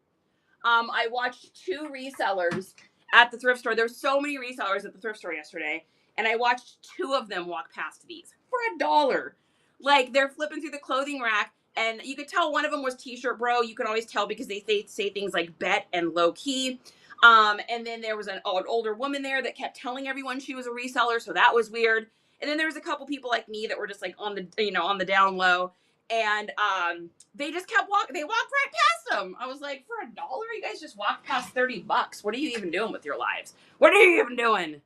I watched 2 resellers at the thrift store. There's so many resellers at the thrift store yesterday. And I watched 2 of them walk past these for $1. Like they're flipping through the clothing rack. And you could tell one of them was T-shirt bro. You can always tell because they say things like bet and low key. And then there was an older woman there that kept telling everyone she was a reseller. So that was weird. And then there was a couple people like me that were just like on the down low. And they just kept walking. They walked right past them. I was like, for $1, you guys just walked past $30. What are you even doing with your lives? What are you even doing?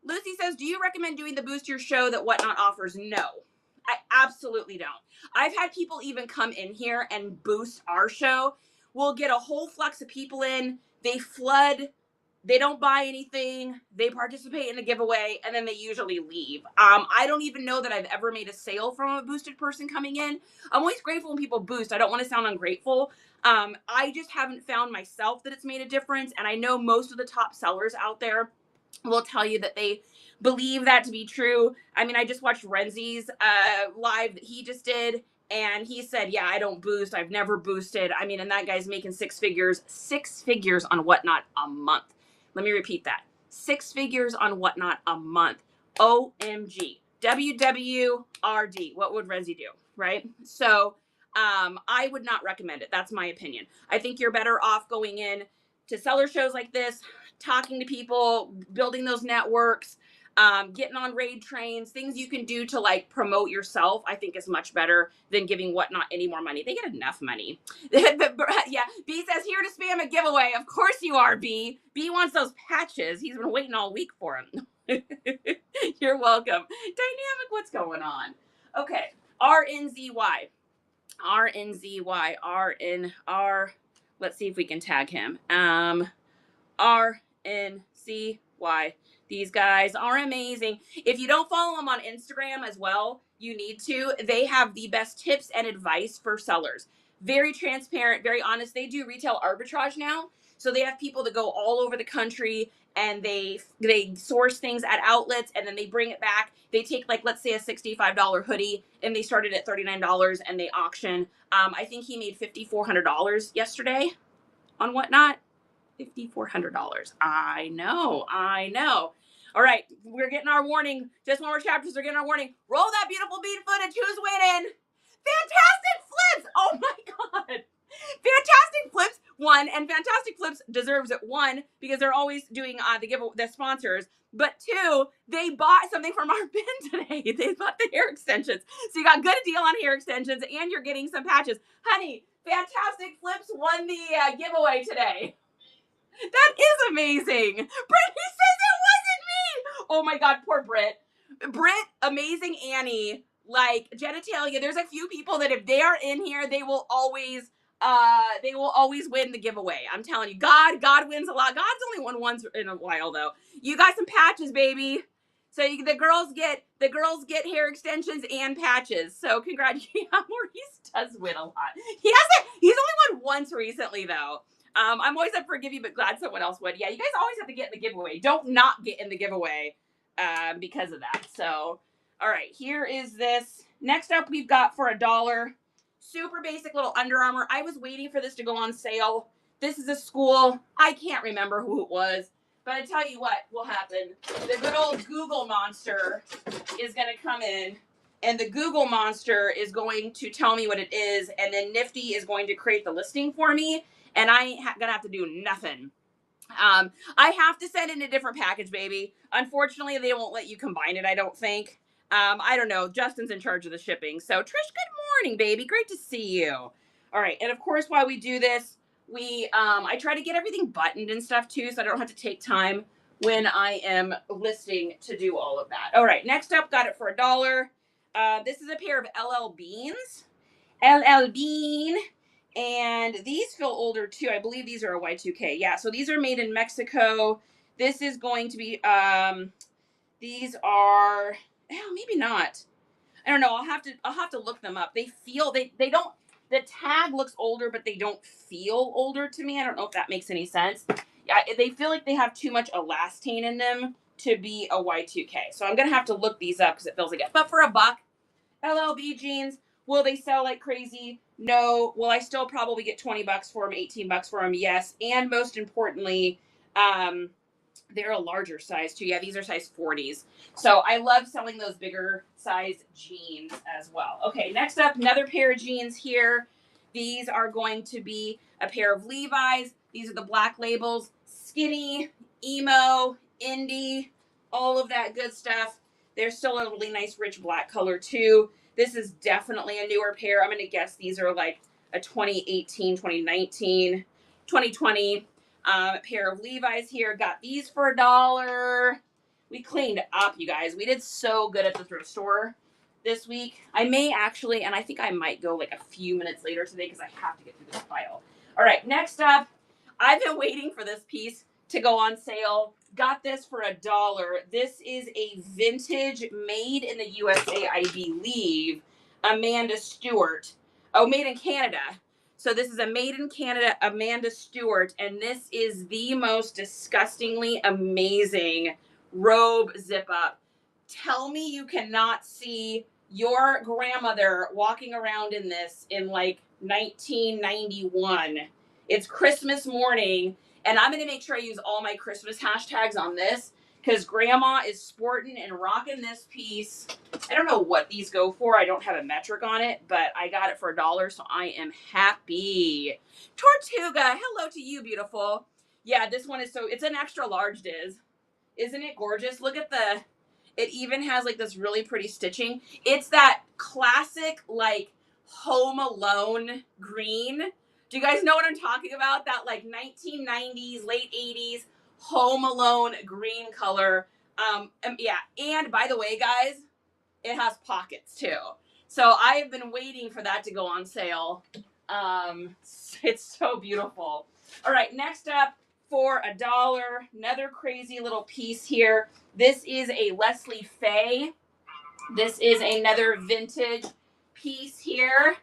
Lucy says, do you recommend doing the Boost Your Show that Whatnot offers? No, I absolutely don't. I've had people even come in here and boost our show. We'll get a whole flux of people in. They flood. They don't buy anything. They participate in a giveaway, and then they usually leave. I don't even know that I've ever made a sale from a boosted person coming in. I'm always grateful when people boost. I don't want to sound ungrateful. I just haven't found myself that it's made a difference, and I know most of the top sellers out there will tell you that they believe that to be true. I mean, I just watched Renzi's live that he just did, and he said, yeah, I don't boost. I've never boosted. I mean, and that guy's making 6 figures on Whatnot a month. Let me repeat that. 6 figures on Whatnot a month. OMG. WWRD. What would Renzi do, right? So I would not recommend it. That's my opinion. I think you're better off going in to seller shows like this, talking to people, building those networks, getting on raid trains, things you can do to like promote yourself, I think is much better than giving Whatnot any more money. They get enough money. Yeah, B says, here to spam a giveaway. Of course you are, B. B wants those patches. He's been waiting all week for them. You're welcome. Dynamic, what's going on? Okay, RNZY. Let's see if we can tag him. RNCY. These guys are amazing. If you don't follow them on Instagram as well, you need to. They have the best tips and advice for sellers. Very transparent, very honest. They do retail arbitrage now. So they have people that go all over the country and they source things at outlets and then they bring it back. They take, like, let's say a $65 hoodie and they started at $39 and they auction. I think he made $5,400 yesterday on Whatnot. $5,400. I know. All right, we're getting our warning. Just one more chapters, we're getting our warning. Roll that beautiful bead footage. Who's winning? Fantastic Flips! Oh my God. Fantastic Flips won, and Fantastic Flips deserves it. One, because they're always doing the sponsors, but two, they bought something from our bin today. They bought the hair extensions. So you got a good deal on hair extensions, and you're getting some patches. Honey, Fantastic Flips won the giveaway today. That is amazing. Brittany says it wasn't me. Oh my God, poor Britt. Britt, Amazing Annie, like genitalia. There's a few people that if they are in here, they will always win the giveaway. I'm telling you, God wins a lot. God's only won once in a while though. You got some patches, baby. So the girls get hair extensions and patches. So congratulations. Maurice does win a lot. He's only won once recently though. I'm always up for a give you, but glad someone else would. Yeah, you guys always have to get in the giveaway. Don't not get in the giveaway because of that. So, all right, here is this. Next up, we've got for $1. Super basic little Under Armour. I was waiting for this to go on sale. This is a school. I can't remember who it was, but I tell you what will happen. The good old Google monster is going to come in, and the Google monster is going to tell me what it is, and then Nifty is going to create the listing for me. And I ain't gonna have to do nothing. I have to send in a different package, baby. Unfortunately, they won't let you combine it, I don't think. I don't know. Justin's in charge of the shipping. So, Trish, good morning, baby. Great to see you. All right. And, of course, while we do this, I try to get everything buttoned and stuff, too, so I don't have to take time when I am listing to do all of that. All right. Next up, got it for $1. This is a pair of LL Beans. LL Bean. And these feel older too. I believe these are a Y2K. Yeah, so these are made in Mexico. This is going to be, these are, maybe not. I don't know. I'll have to look them up. They feel, they don't, the tag looks older, but they don't feel older to me. I don't know if that makes any sense. Yeah, they feel like they have too much elastane in them to be a Y2K. So I'm going to have to look these up because it feels like it. But for $1, LLB jeans, will they sell like crazy? No. Will I still probably get $20 for them, $18 for them? Yes. And most importantly, they're a larger size too. Yeah, these are size 40s. So I love selling those bigger size jeans as well. Okay, next up, another pair of jeans here. These are going to be a pair of Levi's. These are the black labels. Skinny, emo, indie, all of that good stuff. They're still a really nice rich black color too. This is definitely a newer pair. I'm going to guess these are like a 2018, 2019, 2020 pair of Levi's here. Got these for $1. We cleaned up, you guys. We did so good at the thrift store this week. I may actually, and I think I might go like a few minutes later today because I have to get through this file. All right, next up, I've been waiting for this piece to go on sale. Got this for $1. This is a vintage made in the USA, I believe, Amanda Stewart. Oh, made in Canada. So this is a made in Canada Amanda Stewart, and this is the most disgustingly amazing robe zip up. Tell me you cannot see your grandmother walking around in this in like 1991. It's Christmas morning, and I'm going to make sure I use all my Christmas hashtags on this because grandma is sporting and rocking this piece. I don't know what these go for. I don't have a metric on it, but I got it for $1, so I am happy. Tortuga, hello to you, beautiful. Yeah, this one is it's an extra large, Diz. Isn't it gorgeous? Look at it even has like this really pretty stitching. It's that classic like Home Alone green. Do you guys know what I'm talking about? That like 1990s, late 80s Home Alone green color. Yeah, and by the way, guys, it has pockets too. So I have been waiting for that to go on sale. It's so beautiful. All right, next up for $1, another crazy little piece here. This is a Leslie Faye. This is another vintage piece here.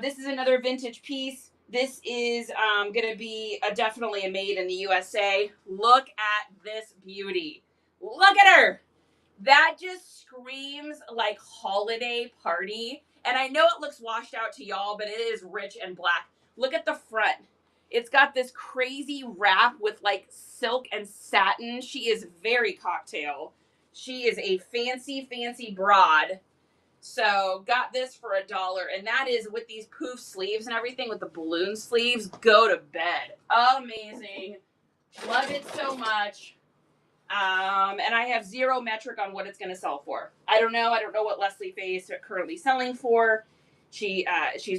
This is another vintage piece. This is going to be definitely a made in the USA. Look at this beauty. Look at her. That just screams like holiday party. And I know it looks washed out to y'all, but it is rich and black. Look at the front. It's got this crazy wrap with like silk and satin. She is very cocktail. She is a fancy, fancy broad. So got this for $1, and that is with these poof sleeves and everything with the balloon sleeves. Go to bed. Amazing. Love it so much. And I have zero metric on what it's going to sell for. I don't know what Leslie Faye is currently selling for. She's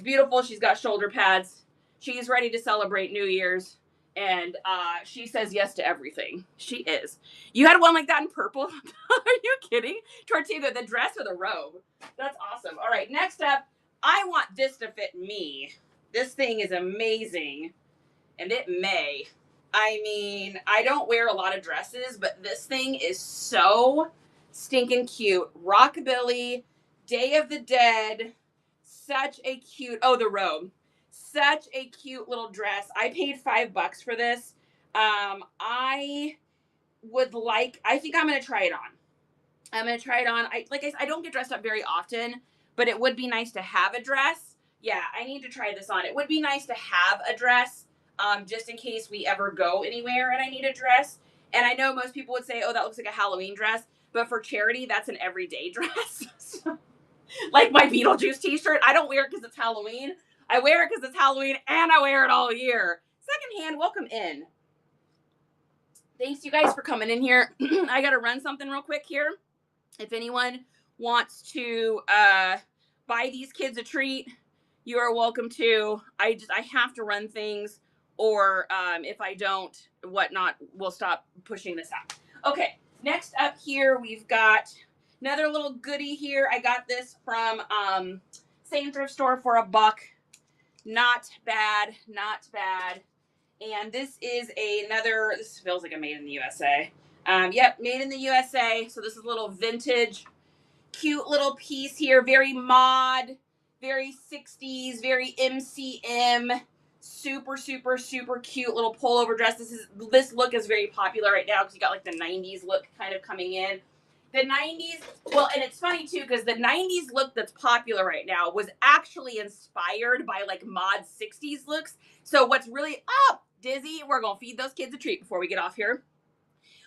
beautiful. She's got shoulder pads. She's ready to celebrate New Year's. And she says yes to everything. She is. You had one like that in purple? Are you kidding? Tortilla, the dress or the robe? That's awesome. All right, next up, I want this to fit me. This thing is amazing. And it may. I mean, I don't wear a lot of dresses, but this thing is so stinking cute. Rockabilly, Day of the Dead, such a cute, oh, the robe. Such a cute little dress. I paid $5 for this. I think I'm going to try it on. I don't get dressed up very often, but it would be nice to have a dress. Yeah, I need to try this on. It would be nice to have a dress. Just in case we ever go anywhere and I need a dress. And I know most people would say, oh, that looks like a Halloween dress. But for charity, that's an everyday dress. Like my Beetlejuice t-shirt. I don't wear it because it's Halloween. I wear it because it's Halloween and I wear it all year. Secondhand, welcome in. Thanks you guys for coming in here. I got to run something real quick here. If anyone wants to buy these kids a treat, you are welcome to. I have to run things. Or if I don't, whatnot, we'll stop pushing this out. Okay, next up here, we've got another little goodie here. I got this from same thrift store for $1. Not bad, not bad. And this is this feels like a made in the USA. Yep, made in the USA. So this is a little vintage, cute little piece here. Very mod, very 60s, very MCM. Super, super, super cute little pullover dress. This look is very popular right now because you got like the 90s look kind of coming in. The 90s, well, and it's funny too because the 90s look that's popular right now was actually inspired by like mod 60s looks. So what's really Dizzy, we're going to feed those kids a treat before we get off here.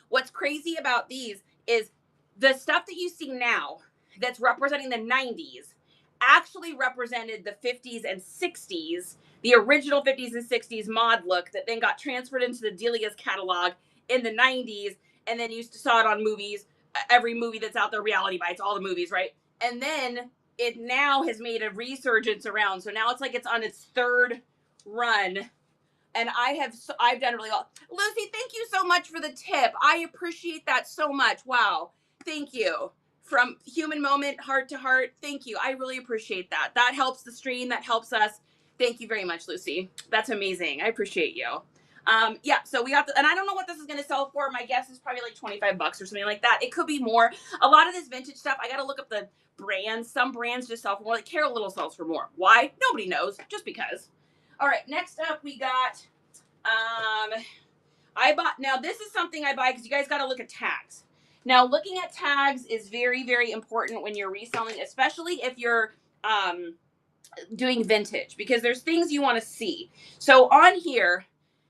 What's crazy about these is the stuff that you see now that's representing the 90s actually represented the 50s and 60s, the original 50s and 60s mod look that then got transferred into the Delia's catalog in the 90s, and then you saw it on movies, every movie that's out there, Reality Bites, all the movies, right? And then it now has made a resurgence around, so now it's like it's on its third run, and I've done really well. Lucy, thank you so much for the tip. I appreciate that so much. Wow, thank you. From human moment, heart to heart, thank you. I really appreciate that. That helps the stream. That helps us. Thank you very much, Lucy. That's amazing. I appreciate you. Yeah, so we got and I don't know what this is going to sell for. My guess is probably like $25 or something like that. It could be more. A lot of this vintage stuff, I got to look up the brands. Some brands just sell for more. Like Carol Little sells for more. Why? Nobody knows. Just because. All right, next up we got, now this is something I buy because you guys got to look at tags. Now, looking at tags is very, very important when you're reselling, especially if you're doing vintage, because there's things you want to see. So on here,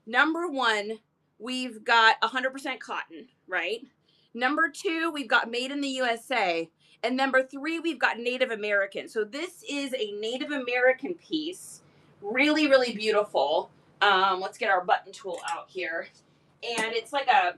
number 1, we've got 100% cotton, right? Number 2, we've got made in the USA. And number 3, we've got Native American. So this is a Native American piece. Really, really beautiful. Let's get our button tool out here. And it's like a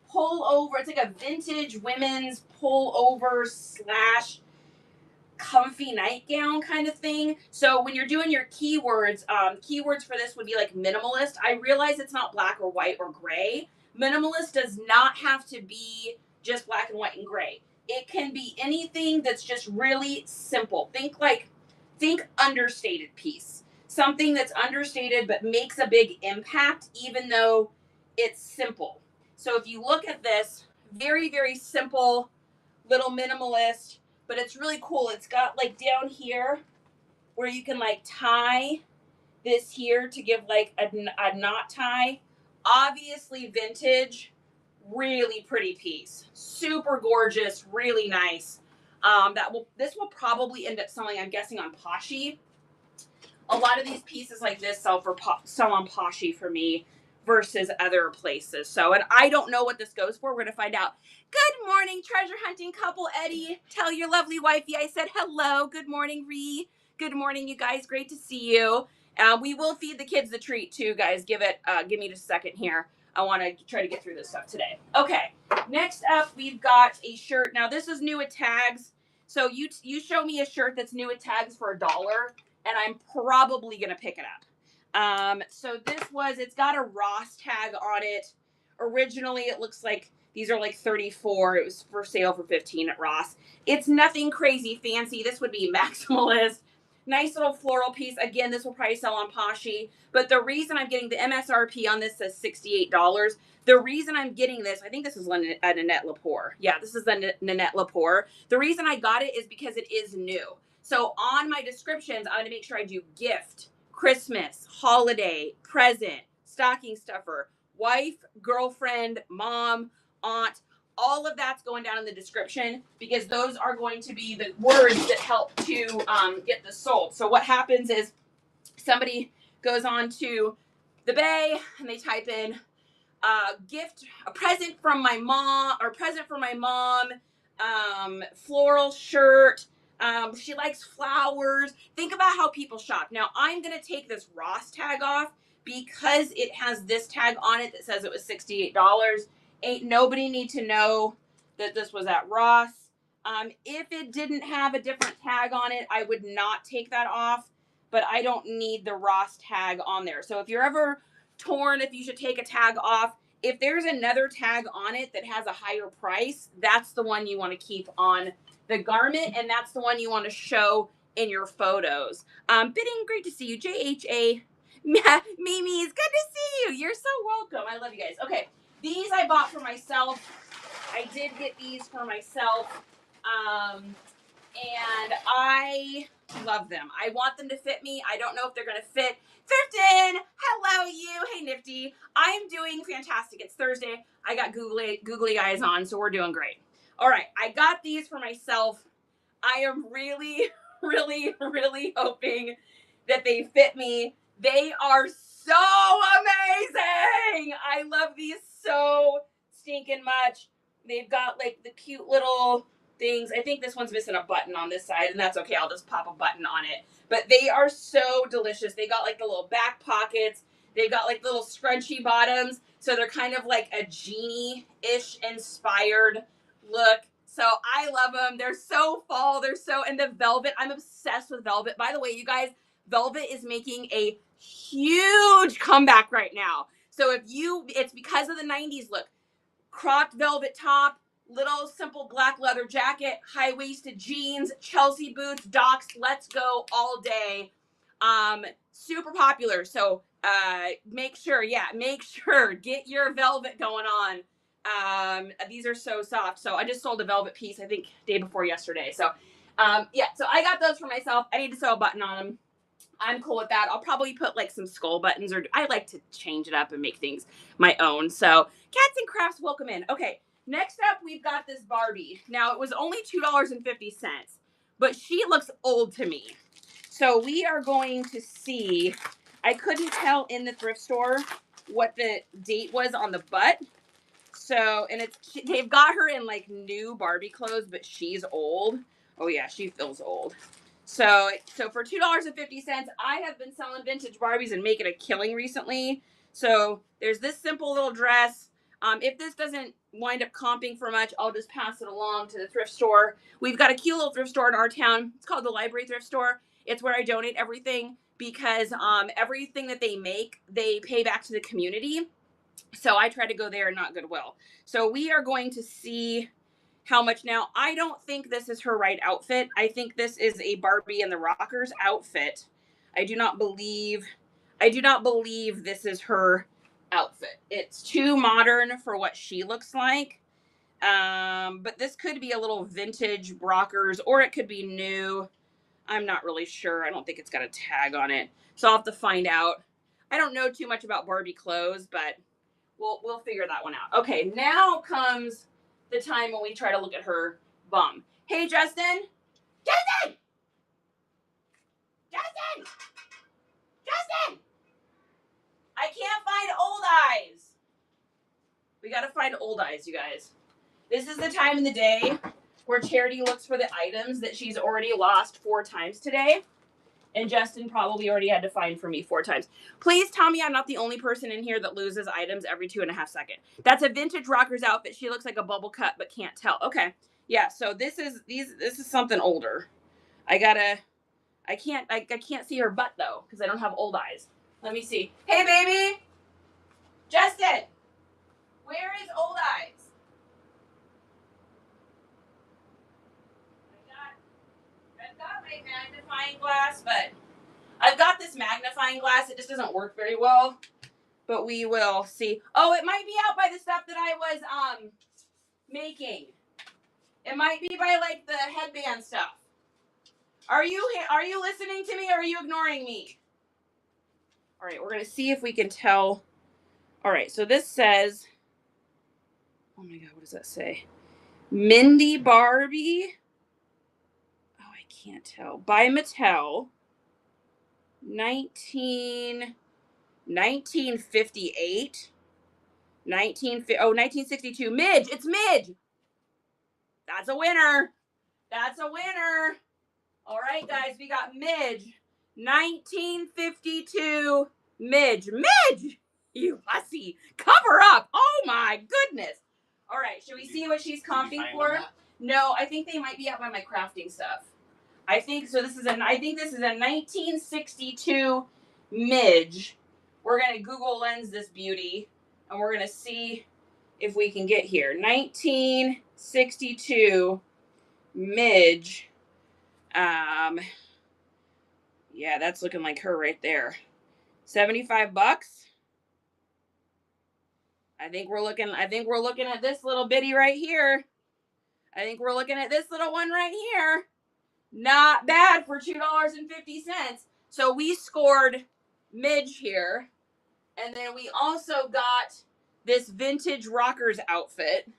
pull over. It's like a vintage women's pull over / comfy nightgown kind of thing. So when you're doing your keywords, keywords for this would be like minimalist. I realize it's not black or white or gray. Minimalist does not have to be just black and white and gray. It can be anything that's just really simple. Think understated piece. Something that's understated but makes a big impact even though it's simple. So if you look at this, very, very simple, little minimalist, but it's really cool. It's got like down here where you can like tie this here to give like a knot tie. Obviously vintage, really pretty piece. Super gorgeous, really nice. This will probably end up selling, I'm guessing, on Poshy. a lot of these pieces like this sell on Poshy for me versus other places. So, and I don't know what this goes for. We're going to find out. Good morning, treasure hunting couple. Eddie, tell your lovely wifey I said hello. Good morning, Ree. Good morning, you guys. Great to see you. We will feed the kids the treat too, guys. Give me just a second here. I want to try to get through this stuff today. Okay, next up, we've got a shirt. Now, this is new with tags. So you show me a shirt that's new with tags for $1, and I'm probably going to pick it up. So it's got a Ross tag on it. Originally, it looks like these are like 34. It was for sale for 15 at Ross. It's nothing crazy fancy. This would be maximalist. Nice little floral piece. Again, this will probably sell on Poshy. But the reason I'm getting the MSRP on this says $68. The reason I'm getting this, I think this is a Nanette Lepore. Yeah, this is the Nanette Lepore. The reason I got it is because it is new. So on my descriptions, I'm going to make sure I do gift, Christmas, holiday, present, stocking stuffer, wife, girlfriend, mom, aunt. All of that's going down in the description because those are going to be the words that help to get this sold. So what happens is somebody goes on to the Bay and they type in a present from my mom, floral shirt. She likes flowers. Think about how people shop. Now I'm going to take this Ross tag off because it has this tag on it that says it was $68. Ain't nobody need to know that this was at Ross. If it didn't have a different tag on it, I would not take that off, but I don't need the Ross tag on there. So if you're ever torn if you should take a tag off, if there's another tag on it that has a higher price, that's the one you want to keep on the garment, and that's the one you want to show in your photos. Bidding, great to see you. JHA, Mimi, it's good to see you. You're so welcome. I love you guys. Okay. These I bought for myself. I did get these for myself. And I love them. I want them to fit me. I don't know if they're going to fit. Thrifton, hello you. Hey, Nifty. I am doing fantastic. It's Thursday. I got googly eyes on, so we're doing great. All right. I got these for myself. I am really, really, really hoping that they fit me. They are so amazing. I love these so stinking much. They've got like the cute little things. I think this one's missing a button on this side, and that's okay. I'll just pop a button on it. But they are so delicious. They got like the little back pockets. They've got like little scrunchy bottoms. So they're kind of like a genie-ish inspired look. So I love them. They're so fall. And the velvet. I'm obsessed with velvet. By the way, you guys, velvet is making a huge comeback right now. So it's because of the 90s look. Cropped velvet top, little simple black leather jacket, high-waisted jeans, Chelsea boots, Docs, let's go all day. Super popular. So make sure, get your velvet going on. These are so soft. So I just sold a velvet piece, I think, day before yesterday. So so I got those for myself. I need to sew a button on them. I'm cool with that. I'll probably put like some skull buttons, or I like to change it up and make things my own. So Cats and Crafts, welcome in. Okay, next up we've got this Barbie. Now it was only $2.50, but she looks old to me. So we are going to see, I couldn't tell in the thrift store what the date was on the butt. So, and they've got her in like new Barbie clothes, but she's old. Oh yeah, she feels old. So for $2.50, I have been selling vintage Barbies and making a killing recently. So there's this simple little dress. If this doesn't wind up comping for much, I'll just pass it along to the thrift store. We've got a cute little thrift store in our town. It's called the Library Thrift Store. It's where I donate everything because everything that they make, they pay back to the community. So I try to go there and not Goodwill. So we are going to see how much. Now, I don't think this is her right outfit. I think this is a Barbie and the Rockers outfit. I do not believe this is her outfit. It's too modern for what she looks like. But this could be a little vintage Rockers, or it could be new. I'm not really sure. I don't think it's got a tag on it. So I'll have to find out. I don't know too much about Barbie clothes, but we'll figure that one out. Okay, now comes the time when we try to look at her bum. Hey, Justin! Justin! gotta find old eyes, you guys. This is the time in the day where Charity looks for the items that she's already lost 4 times today. And Justin probably already had to find for me 4 times. Please tell me I'm not the only person in here that loses items every 2.5 seconds. That's a vintage rocker's outfit. She looks like a bubble cut, but can't tell. Okay. Yeah, so this is something older. I can't see her butt though, because I don't have old eyes. Let me see. Hey baby! Justin! Where is old eyes? I've got my magnifying glass, but I've got this magnifying glass. It just doesn't work very well, but we will see. Oh, it might be out by the stuff that I was making. It might be by like the headband stuff. Are you listening to me or are you ignoring me? All right, we're gonna see if we can tell. All right, so this says, oh my God, what does that say? Mindy Barbie. Oh, I can't tell. By Mattel. 1958. 1962. Midge. It's Midge. That's a winner. That's a winner. All right, guys, we got Midge. 1952 Midge. Midge! You hussy. Cover up. Oh my goodness. All right, should we see what she's comping for? No, I think they might be out by my crafting stuff. I think so. I think this is a 1962 Midge. We're gonna Google Lens this beauty, and we're gonna see if we can get here. 1962 Midge. Yeah, that's looking like her right there. $75. I think we're looking at this little bitty right here. I think we're looking at this little one right here. Not bad for $2.50. So we scored Midge here. And then we also got this vintage rockers outfit.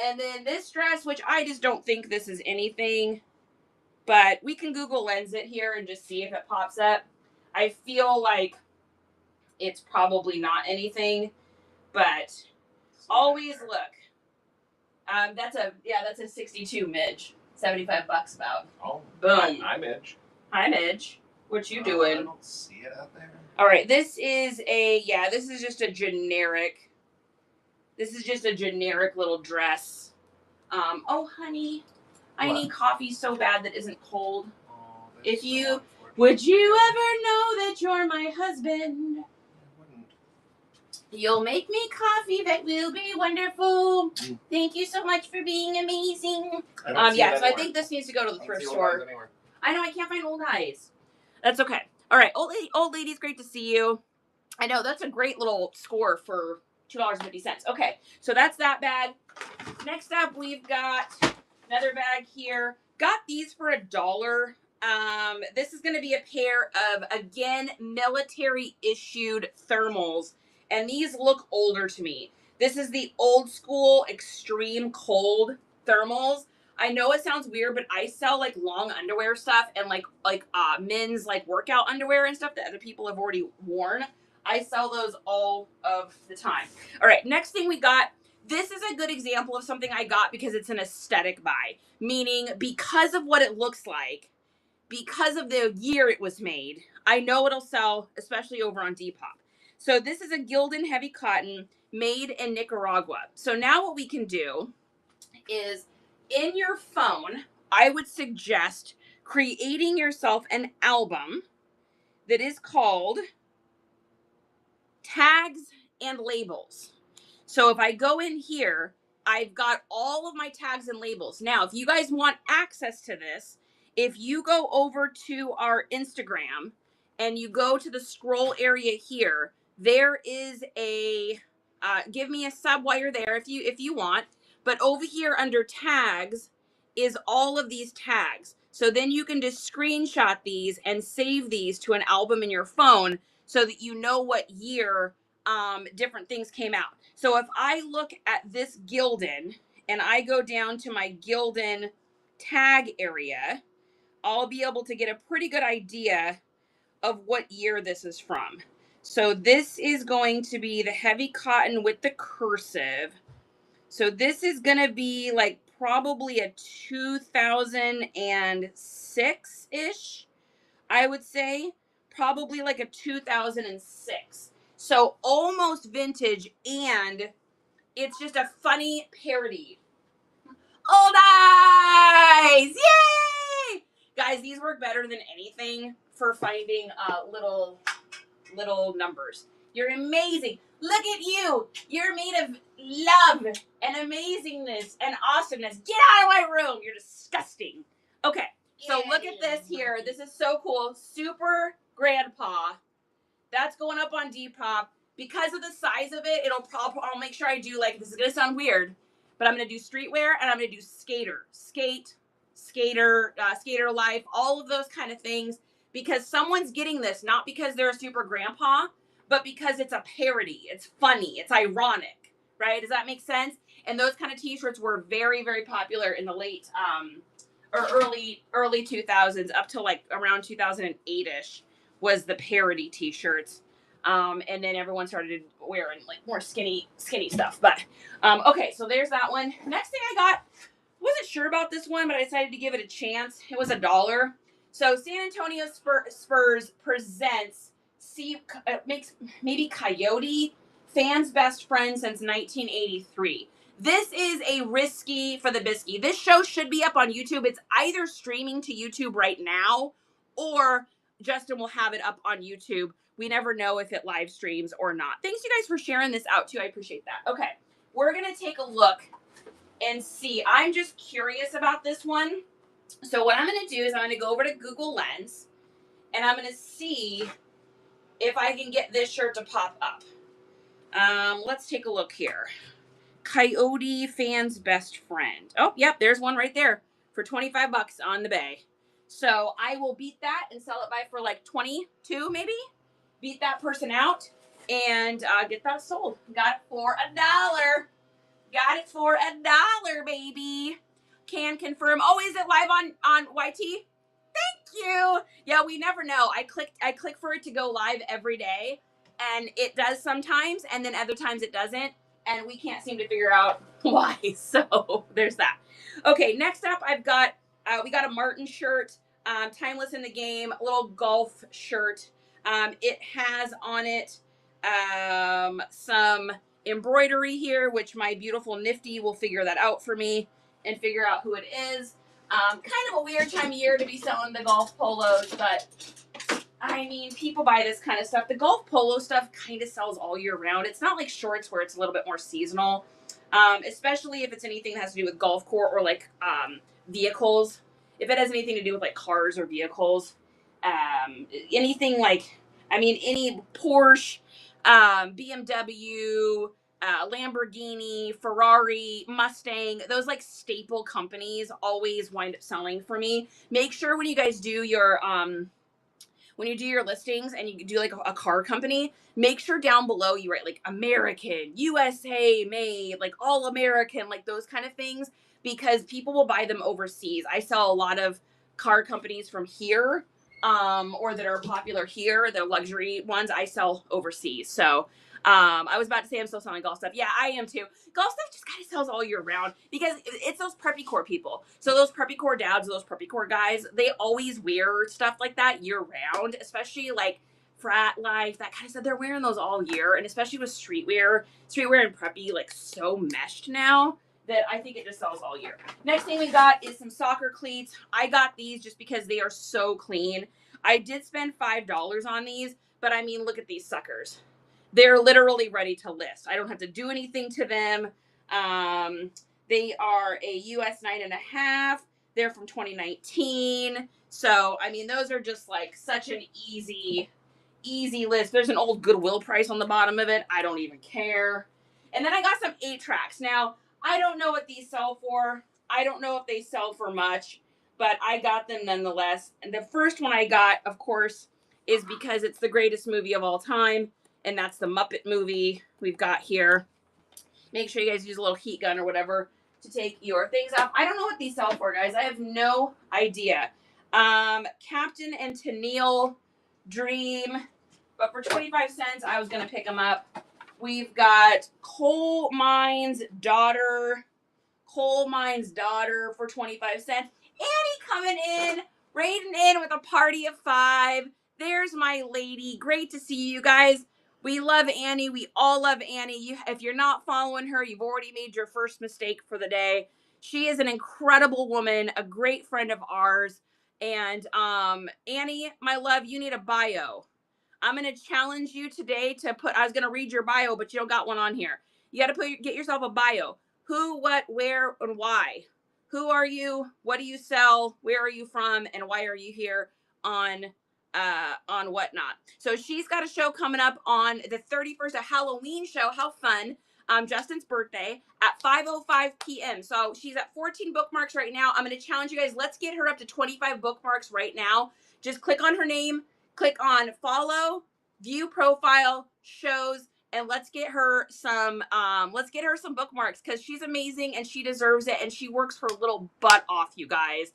And then this dress, which I just don't think this is anything. But we can Google Lens it here and just see if it pops up. I feel like it's probably not anything. But always look. That's a 62 Midge. $75 about. Oh, boom. Hi, Midge. Hi, Midge. What you doing? I don't see it out there. All right, this is just a generic. This is just a generic little dress. Oh, honey, I need coffee so bad that isn't cold. Oh, Would you ever know that you're my husband? You'll make me coffee that will be wonderful. Thank you so much for being amazing. So I think this needs to go to the thrift store. I know I can't find old eyes. That's okay. All right, old ladies, great to see you. I know that's a great little score for $2.50. Okay, so that's that bag. Next up, we've got another bag here. Got these for $1. This is going to be a pair of, again, military issued thermals. And these look older to me. This is the old school extreme cold thermals. I know it sounds weird, but I sell like long underwear stuff and like men's like workout underwear and stuff that other people have already worn. I sell those all of the time. All right, next thing we got. This is a good example of something I got because it's an aesthetic buy. Meaning because of what it looks like, because of the year it was made, I know it'll sell, especially over on Depop. So this is a Gildan heavy cotton made in Nicaragua. So now what we can do is in your phone, I would suggest creating yourself an album that is called Tags and Labels. So if I go in here, I've got all of my tags and labels. Now, if you guys want access to this, if you go over to our Instagram and you go to the scroll area here, there is a, give me a sub while you're there if you want, but over here under tags is all of these tags. So then you can just screenshot these and save these to an album in your phone so that you know what year different things came out. So if I look at this Gildan and I go down to my Gildan tag area, I'll be able to get a pretty good idea of what year this is from. So this is going to be the heavy cotton with the cursive. So this is going to be like probably a 2006-ish, I would say. Probably like a 2006. So almost vintage, and it's just a funny parody. Old eyes! Yay! Guys, these work better than anything for finding little numbers. You're amazing. Look at you. You're made of love and amazingness and awesomeness. Get out of my room. You're disgusting. Okay, so look at this here. This is so cool. Super Grandpa. That's going up on Depop. Because of the size of it, I'll make sure I do, like, this is going to sound weird, but I'm going to do streetwear and I'm going to do skater life, all of those kind of things, because someone's getting this, not because they're a super grandpa, but because it's a parody. It's funny. It's ironic, right? Does that make sense? And those kind of t-shirts were very, very popular in the late or early 2000s up to like around 2008-ish was the parody t-shirts. And then everyone started wearing like more skinny stuff. But okay, so there's that one. Next thing I got, wasn't sure about this one, but I decided to give it a chance. It was $1. So San Antonio Spurs presents makes maybe Coyote, fans' best friend since 1983. This is a risky for the biscuit. This show should be up on YouTube. It's either streaming to YouTube right now, or Justin will have it up on YouTube. We never know if it live streams or not. Thanks you guys for sharing this out too. I appreciate that. Okay, we're gonna take a look and see. I'm just curious about this one. So what I'm going to do is I'm going to go over to Google Lens and I'm going to see if I can get this shirt to pop up. Let's take a look here. Coyote fans' best friend. Oh, yep, there's one right there for $25 on the bay. So I will beat that and sell it by for like 22 maybe. Beat that person out and get that sold. Got it for $1. Got it for $1, baby. Can confirm. Oh, is it live on YT? Thank you. Yeah, we never know. I click for it to go live every day, and it does sometimes, and then other times it doesn't, and we can't seem to figure out why. So there's that. Okay, next up, we got a Martin shirt, timeless in the game, a little golf shirt. It has on it some embroidery here, which my beautiful Nifty will figure that out for me and figure out who it is. Kind of a weird time of year to be selling the golf polos, but I mean, people buy this kind of stuff. The golf polo stuff kind of sells all year round. It's not like shorts where it's a little bit more seasonal, especially if it's anything that has to do with golf court or like vehicles. If it has anything to do with like cars or vehicles, anything like, I mean, any Porsche, BMW, Lamborghini, Ferrari, Mustang, those like staple companies always wind up selling for me. Make sure when you guys do your listings and you do like a car company, make sure down below you write like American, USA made, like all American, like those kind of things, because people will buy them overseas. I sell a lot of car companies from here, or that are popular here, the luxury ones I sell overseas. So I was about to say I'm still selling golf stuff. Yeah, I am too. Golf stuff just kind of sells all year round because it's those preppy core people. So those preppy core dads, those preppy core guys, they always wear stuff like that year round, especially like frat life, that kind of stuff. They're wearing those all year, and especially with streetwear and preppy, like so meshed now that I think it just sells all year. Next thing we got is some soccer cleats. I got these just because they are so clean. I did spend $5 on these, but I mean, look at these suckers. They're literally ready to list. I don't have to do anything to them. They are a US 9.5. They're from 2019. So, I mean, those are just like such an easy list. There's an old Goodwill price on the bottom of it. I don't even care. And then I got some 8-tracks. Now, I don't know what these sell for. I don't know if they sell for much, but I got them nonetheless. And the first one I got, of course, is because it's the greatest movie of all time, and that's the Muppet movie we've got here. Make sure you guys use a little heat gun or whatever to take your things off. I don't know what these sell for, guys. I have no idea. Captain and Tennille Dream but for 25 cents, I was going to pick them up. We've got Coal Mine's Daughter for 25 cents. Annie coming in, raiding in with a party of 5. There's my lady. Great to see you guys. We love Annie. We all love Annie. If you're not following her, you've already made your first mistake for the day. She is an incredible woman, a great friend of ours. And Annie, my love, you need a bio. I'm going to challenge you today to I was going to read your bio, but you don't got one on here. You got to get yourself a bio. Who, what, where, and why. Who are you? What do you sell? Where are you from? And why are you here on Whatnot? So she's got a show coming up on the 31st, a Halloween show. How fun. Justin's birthday at 5:05 p.m. So she's at 14 bookmarks right now. I'm going to challenge you guys. Let's get her up to 25 bookmarks right now. Just click on her name. Click on follow, view profile, shows, and let's get her some bookmarks because she's amazing and she deserves it and she works her little butt off, you guys.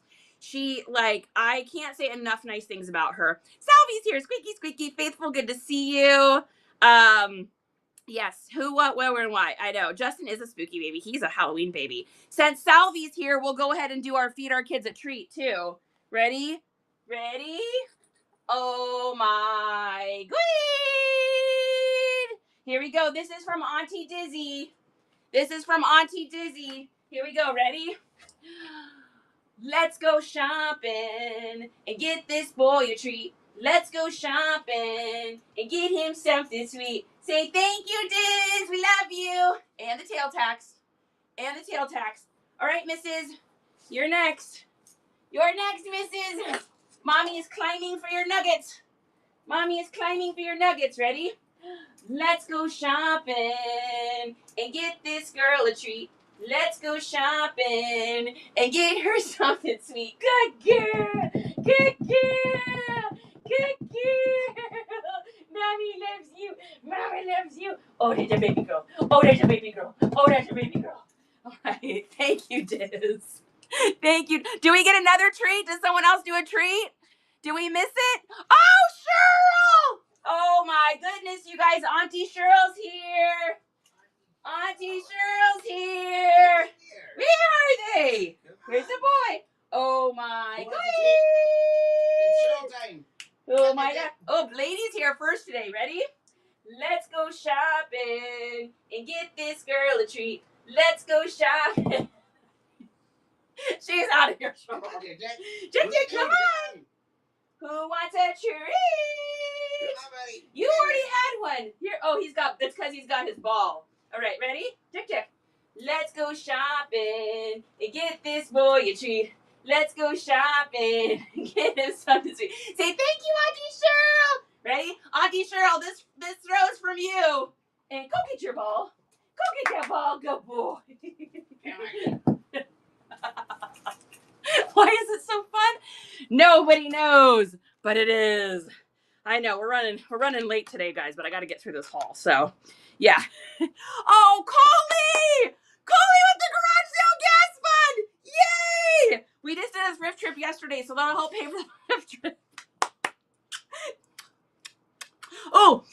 I can't say enough nice things about her. Salvy's here, squeaky, squeaky, faithful, good to see you. Yes, who, what, where, and why. I know. Justin is a spooky baby. He's a Halloween baby. Since Salvy's here, we'll go ahead and do our feed our kids a treat too. Ready? Ready? Oh my god. Here we go. This is from Auntie Dizzy. Here we go. Ready? Let's go shopping and get this boy a treat. Let's go shopping and get him something sweet. Say thank you, Diz. We love you. And the tail tax. All right, Mrs. You're next. Mrs. Mommy is climbing for your nuggets. Ready? Let's go shopping and get this girl a treat. Let's go shopping and get her something sweet. Good girl. Mommy loves you. Oh, there's a baby girl. All right. Thank you, Diz. Thank you. Do we get another treat? Does someone else do a treat? Do we miss it? Oh, Cheryl! Oh my goodness, you guys. Auntie Cheryl's here. Where are they? Where's the boy? Oh my goodness. Oh my god. Oh, lady's here first today. Ready? Let's go shopping and get this girl a treat. Let's go shopping. She's out of here. Come on. Who wants a treat? You already had one. Here. Oh, that's because he's got his ball. All right, ready? Tick. Let's go shopping and get this boy a treat. Let's go shopping and get him something sweet. Say thank you, Auntie Cheryl. Ready? Auntie Cheryl, this throw is from you. And go get your ball. Go get that ball. Good boy. Why is it so fun? Nobody knows, but it is. I know we're running late today, guys, but I got to get through this haul. So, yeah. Oh, Coley with the garage sale gas fund! Yay! We just did a thrift trip yesterday, so that'll help pay for the thrift trip. Oh,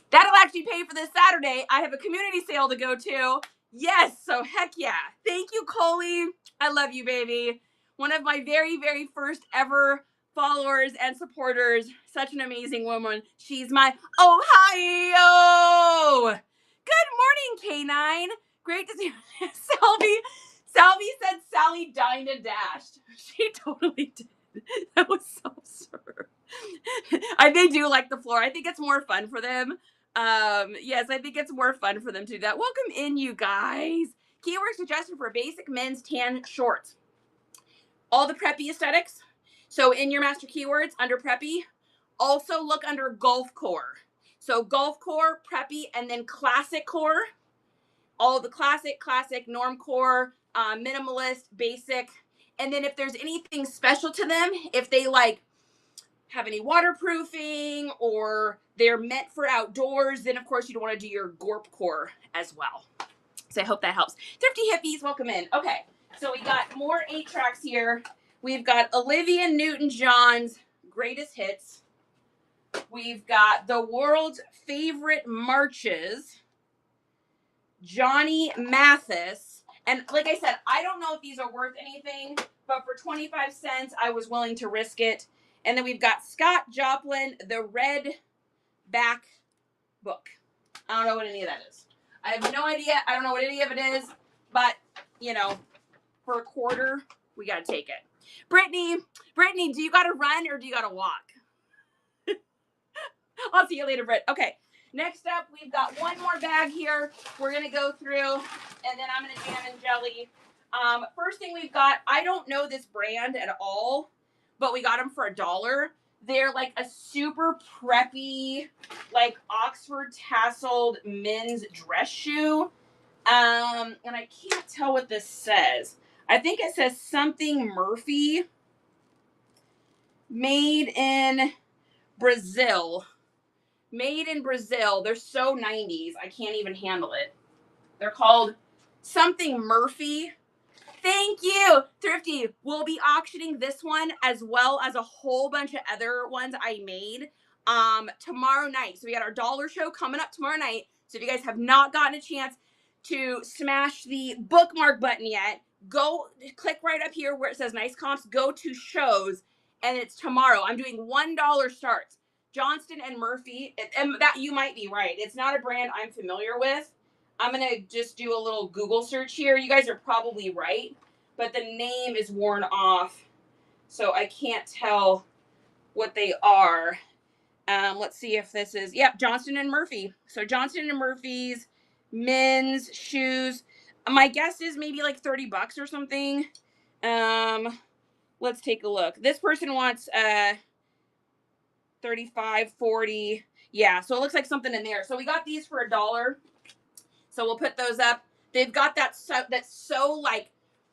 that'll actually pay for this Saturday. I have a community sale to go to. Yes, so heck yeah. Thank you, Coley. I love you, baby. One of my very, very first ever followers and supporters. Such an amazing woman. She's my Ohio. Good morning, K9. Great to see you. Salvi said Sally dined and dashed. She totally did. That was so absurd. They do like the floor. I think it's more fun for them. Yes, I think it's more fun for them to do that. Welcome in, you guys. Keyword suggestion for basic men's tan shorts. All the preppy aesthetics. So in your master keywords under preppy, also look under golf core. So golf core, preppy, and then classic core. All the classic, norm core, minimalist, basic. And then if there's anything special to them, if they have any waterproofing or they're meant for outdoors, then of course you'd want to do your gorp core as well. So I hope that helps. Thrifty hippies, welcome in. Okay, so we got more 8-tracks here. We've got Olivia Newton-John's greatest hits. We've got the world's favorite marches, Johnny Mathis. And like I said, I don't know if these are worth anything, but for 25 cents, I was willing to risk it. And then we've got Scott Joplin, the Red Back Book. I don't know what any of that is. I have no idea. I don't know what any of it is, but, you know, for a quarter, we got to take it. Brittany, do you got to run or do you got to walk? I'll see you later, Britt. Okay. Next up, we've got one more bag here. We're going to go through, and then I'm going to jam and jelly. First thing we've got, I don't know this brand at all, but we got them for $1. They're like a super preppy, like Oxford tasseled men's dress shoe. And I can't tell what this says. I think it says something Murphy. Made in Brazil. Made in Brazil. They're so 90s. I can't even handle it. They're called something Murphy. Thank you, Thrifty. We'll be auctioning this one as well as a whole bunch of other ones I made tomorrow night. So we got our dollar show coming up tomorrow night. So if you guys have not gotten a chance to smash the bookmark button yet, go click right up here where it says nice comps, go to shows, and it's tomorrow. I'm doing $1 starts. Johnston and Murphy, and that you might be right. It's not a brand I'm familiar with. I'm going to just do a little Google search here. You guys are probably right, but the name is worn off, so I can't tell what they are. Let's see if this is, yep, Johnston and Murphy. So Johnston and Murphy's men's shoes. My guess is maybe like $30 or something. Let's take a look. This person wants 35, 40. Yeah, so it looks like something in there. So we got these for $1. So we'll put those up. They've got that's so like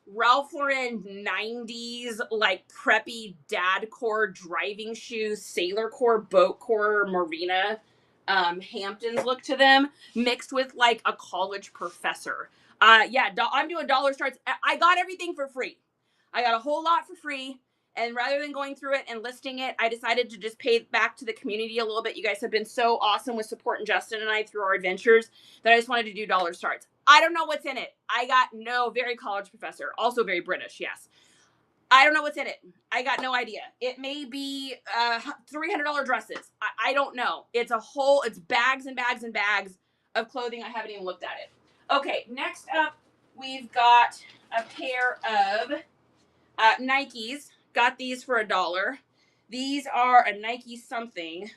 Ralph Lauren 90s, like preppy dad core driving shoes, sailor core, boat core, marina, Hamptons look to them, mixed with like a college professor. Yeah, I'm doing $1 starts. I got everything for free. I got a whole lot for free. And rather than going through it and listing it, I decided to just pay back to the community a little bit. You guys have been so awesome with supporting Justin and I through our adventures that I just wanted to do $1 starts. I don't know what's in it. I got no, very college professor, also very British, yes. I don't know what's in it. I got no idea. It may be $300 dresses. I don't know. It's bags and bags and bags of clothing. I haven't even looked at it. Okay, next up, we've got a pair of Nikes. Got these for $1. These are a Nike something.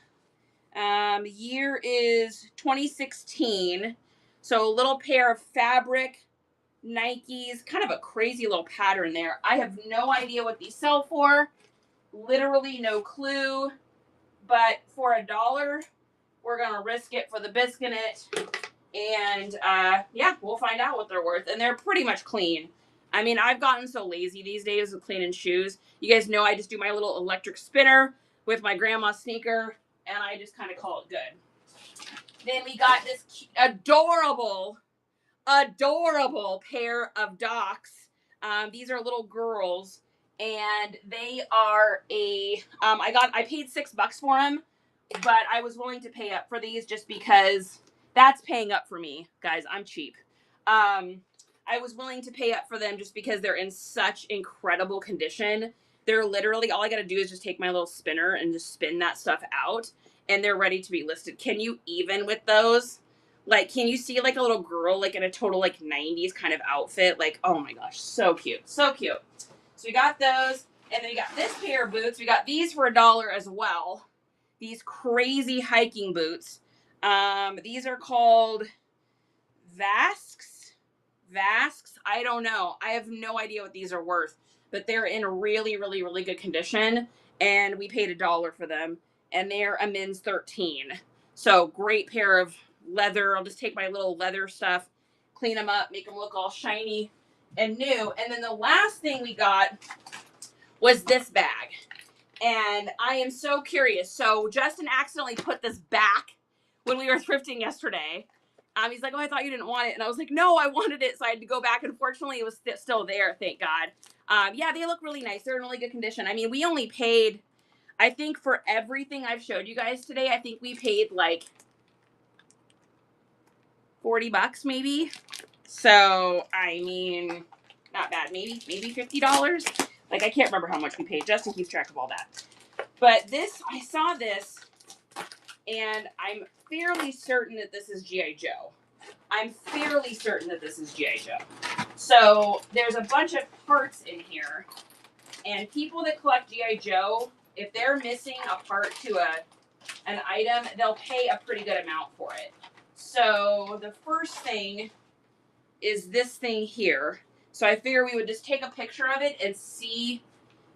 Year is 2016. So a little pair of fabric Nikes. Kind of a crazy little pattern there. I have no idea what these sell for. Literally no clue. But for $1, we're going to risk it for the biscuit. And yeah, we'll find out what they're worth. And they're pretty much clean. I mean, I've gotten so lazy these days with cleaning shoes. You guys know I just do my little electric spinner with my grandma's sneaker, and I just kind of call it good. Then we got this adorable pair of Docs. These are little girls, and they are I paid $6 for them, but I was willing to pay up for these just because that's paying up for me, guys. I'm cheap. I was willing to pay up for them just because they're in such incredible condition. They're literally, all I got to do is just take my little spinner and just spin that stuff out, and they're ready to be listed. Can you even with those? Like, can you see like a little girl like in a total like 90s kind of outfit? Like, oh my gosh, so cute. So cute. So we got those, and then we got this pair of boots. We got these for $1 as well. These crazy hiking boots. These are called Vasks. I don't know. I have no idea what these are worth, but they're in really, really, really good condition, and we paid $1 for them, and they're a men's 13. So great pair of leather. I'll just take my little leather stuff, clean them up, make them look all shiny and new. And then the last thing we got was this bag, and I am so curious. So Justin accidentally put this back when we were thrifting yesterday. He's like, oh, I thought you didn't want it. And I was like, no, I wanted it. So I had to go back. And fortunately, it was still there. Thank God. Yeah, they look really nice. They're in really good condition. I mean, we only paid, I think for everything I've showed you guys today, I think we paid like $40 maybe. So, I mean, not bad. Maybe $50. Like, I can't remember how much we paid. Justin keeps track of all that. But this, I saw this, and I'm fairly certain that this is G.I. Joe. I'm fairly certain that this is G.I. Joe. So, there's a bunch of parts in here. And people that collect G.I. Joe, if they're missing a part to an item, they'll pay a pretty good amount for it. So, the first thing is this thing here. So I figure we would just take a picture of it and see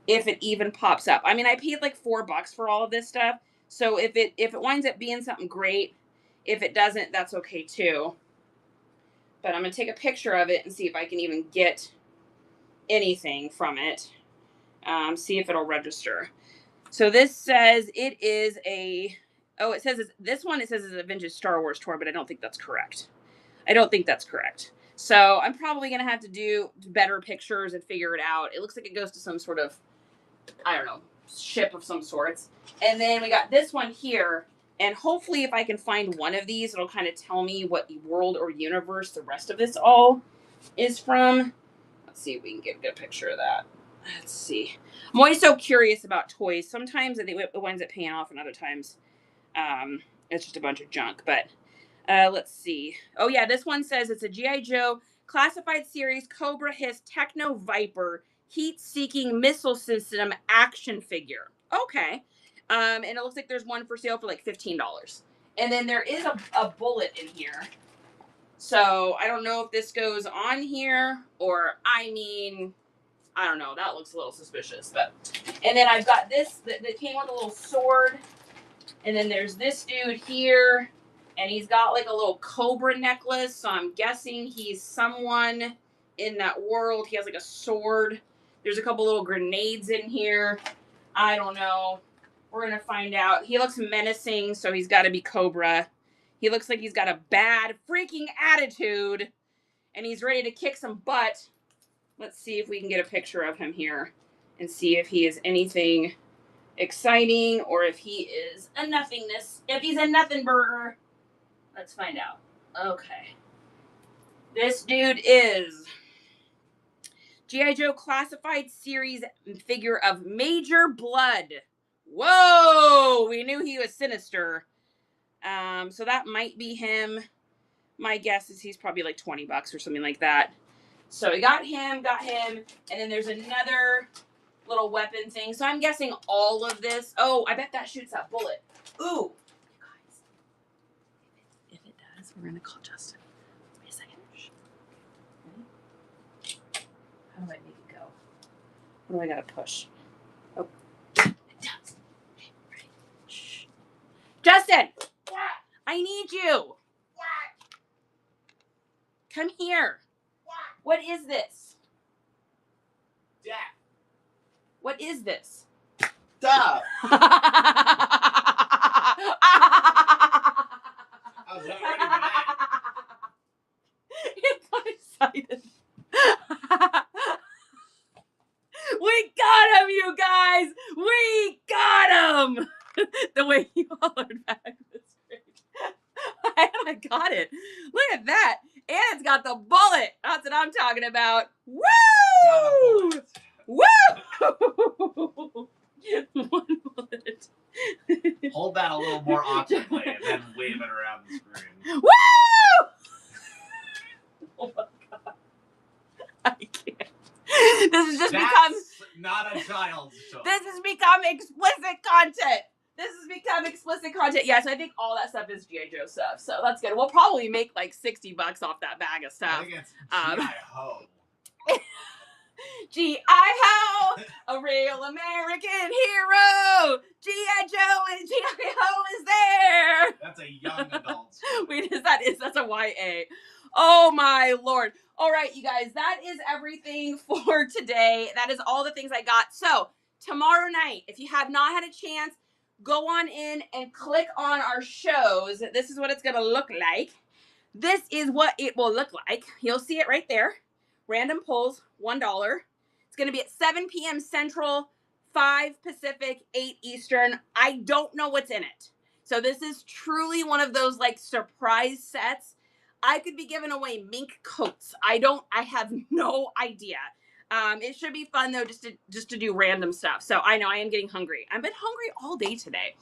if it even pops up. I mean, I paid like $4 for all of this stuff. So if it winds up being something great, if it doesn't, that's okay too. But I'm going to take a picture of it and see if I can even get anything from it. See if it'll register. So this says it is a, it says this one, it says it's a vintage Star Wars toy, but I don't think that's correct. So I'm probably going to have to do better pictures and figure it out. It looks like it goes to some sort of, I don't know, ship of some sorts. And then we got this one here. And hopefully if I can find one of these, it'll kind of tell me what world or universe the rest of this all is from. Let's see if we can get a good picture of that. Let's see. I'm always so curious about toys. Sometimes I think it winds up paying off, and other times it's just a bunch of junk. But let's see. Oh, yeah, this one says it's a G.I. Joe Classified Series Cobra Hiss Techno Viper Heat-Seeking Missile System action figure. Okay. And it looks like there's one for sale for like $15. And then there is a bullet in here. So I don't know if this goes on here or, I mean, I don't know. That looks a little suspicious. But and then I've got this that came with a little sword. And then there's this dude here. And he's got like a little cobra necklace. So I'm guessing he's someone in that world. He has like a sword. There's a couple little grenades in here. I don't know. We're going to find out. He looks menacing, so he's got to be Cobra. He looks like he's got a bad freaking attitude. And he's ready to kick some butt. Let's see if we can get a picture of him here. And see if he is anything exciting. Or if he is a nothingness. If he's a nothing burger. Let's find out. Okay. This dude is G.I. Joe Classified Series figure of Major Blood. Whoa! We knew he was sinister. So that might be him. My guess is he's probably like $20 or something like that. So we got him, and then there's another little weapon thing. So I'm guessing all of this. Oh, I bet that shoots that bullet. Ooh. We're going to call Justin. Wait a second. Shh. Ready? How do I make it go? What do I got to push? Oh. It does. Okay, ready? Shh. Justin! What? I need you. What? Come here. What is this? Dad. What is this? Duh. I was not ready for that. He got excited. We got him, you guys! We got him! The way he hollered back was great. I got it. Look at that. And it's got the bullet. That's what I'm talking about. Woo! Woo! One bullet. Hold that a little more awkwardly and then wave it around the screen. Woo! Oh my god. I can't. This has just become not a child's show. This has become explicit content. Yeah, so I think all that stuff is G.I. Joe stuff. So that's good. We'll probably make like $60 off that bag of stuff. I think it's G.I. Ho. G.I. Ho, a real American hero. G.I. Joe and G.I. Ho is there. That's a young adult. That's a YA. Oh my Lord. All right, you guys, that is everything for today. That is all the things I got. So tomorrow night, if you have not had a chance, go on in and click on our shows. This is what it's going to look like. This is what it will look like. You'll see it right there. Random pulls, $1. It's going to be at 7 p.m. Central, 5 Pacific, 8 Eastern. I don't know what's in it. So this is truly one of those like surprise sets. I could be giving away mink coats. I have no idea. It should be fun though, just to do random stuff. So I know I am getting hungry. I've been hungry all day today.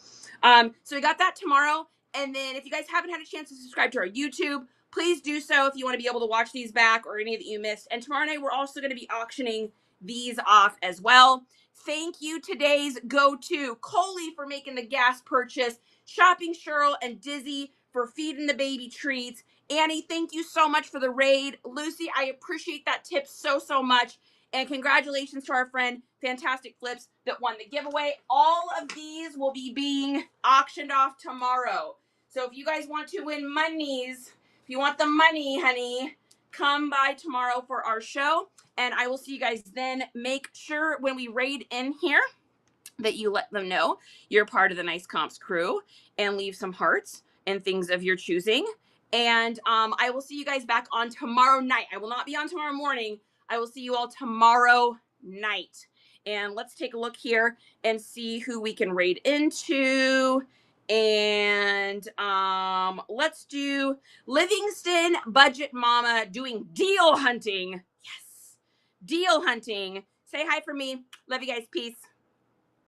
So we got that tomorrow. And then if you guys haven't had a chance to subscribe to our YouTube, please do so if you want to be able to watch these back or any that you missed. And tomorrow night, we're also going to be auctioning these off as well. Thank you today's go-to Coley for making the gas purchase, Shopping Cheryl and Dizzy for feeding the baby treats. Annie, thank you so much for the raid. Lucy, I appreciate that tip so much. And congratulations to our friend Fantastic Flips that won the giveaway. All of these will be being auctioned off tomorrow. So if you guys want to win monies, if you want the money, honey, come by tomorrow for our show. And I will see you guys then. Make sure when we raid in here that you let them know you're part of the Nice Comps crew and leave some hearts and things of your choosing. And I will see you guys back on tomorrow night. I will not be on tomorrow morning. I will see you all tomorrow night. And let's take a look here and see who we can raid into. And let's do Livingston Budget Mama doing deal hunting. Yes, deal hunting. Say hi for me. Love you guys. Peace.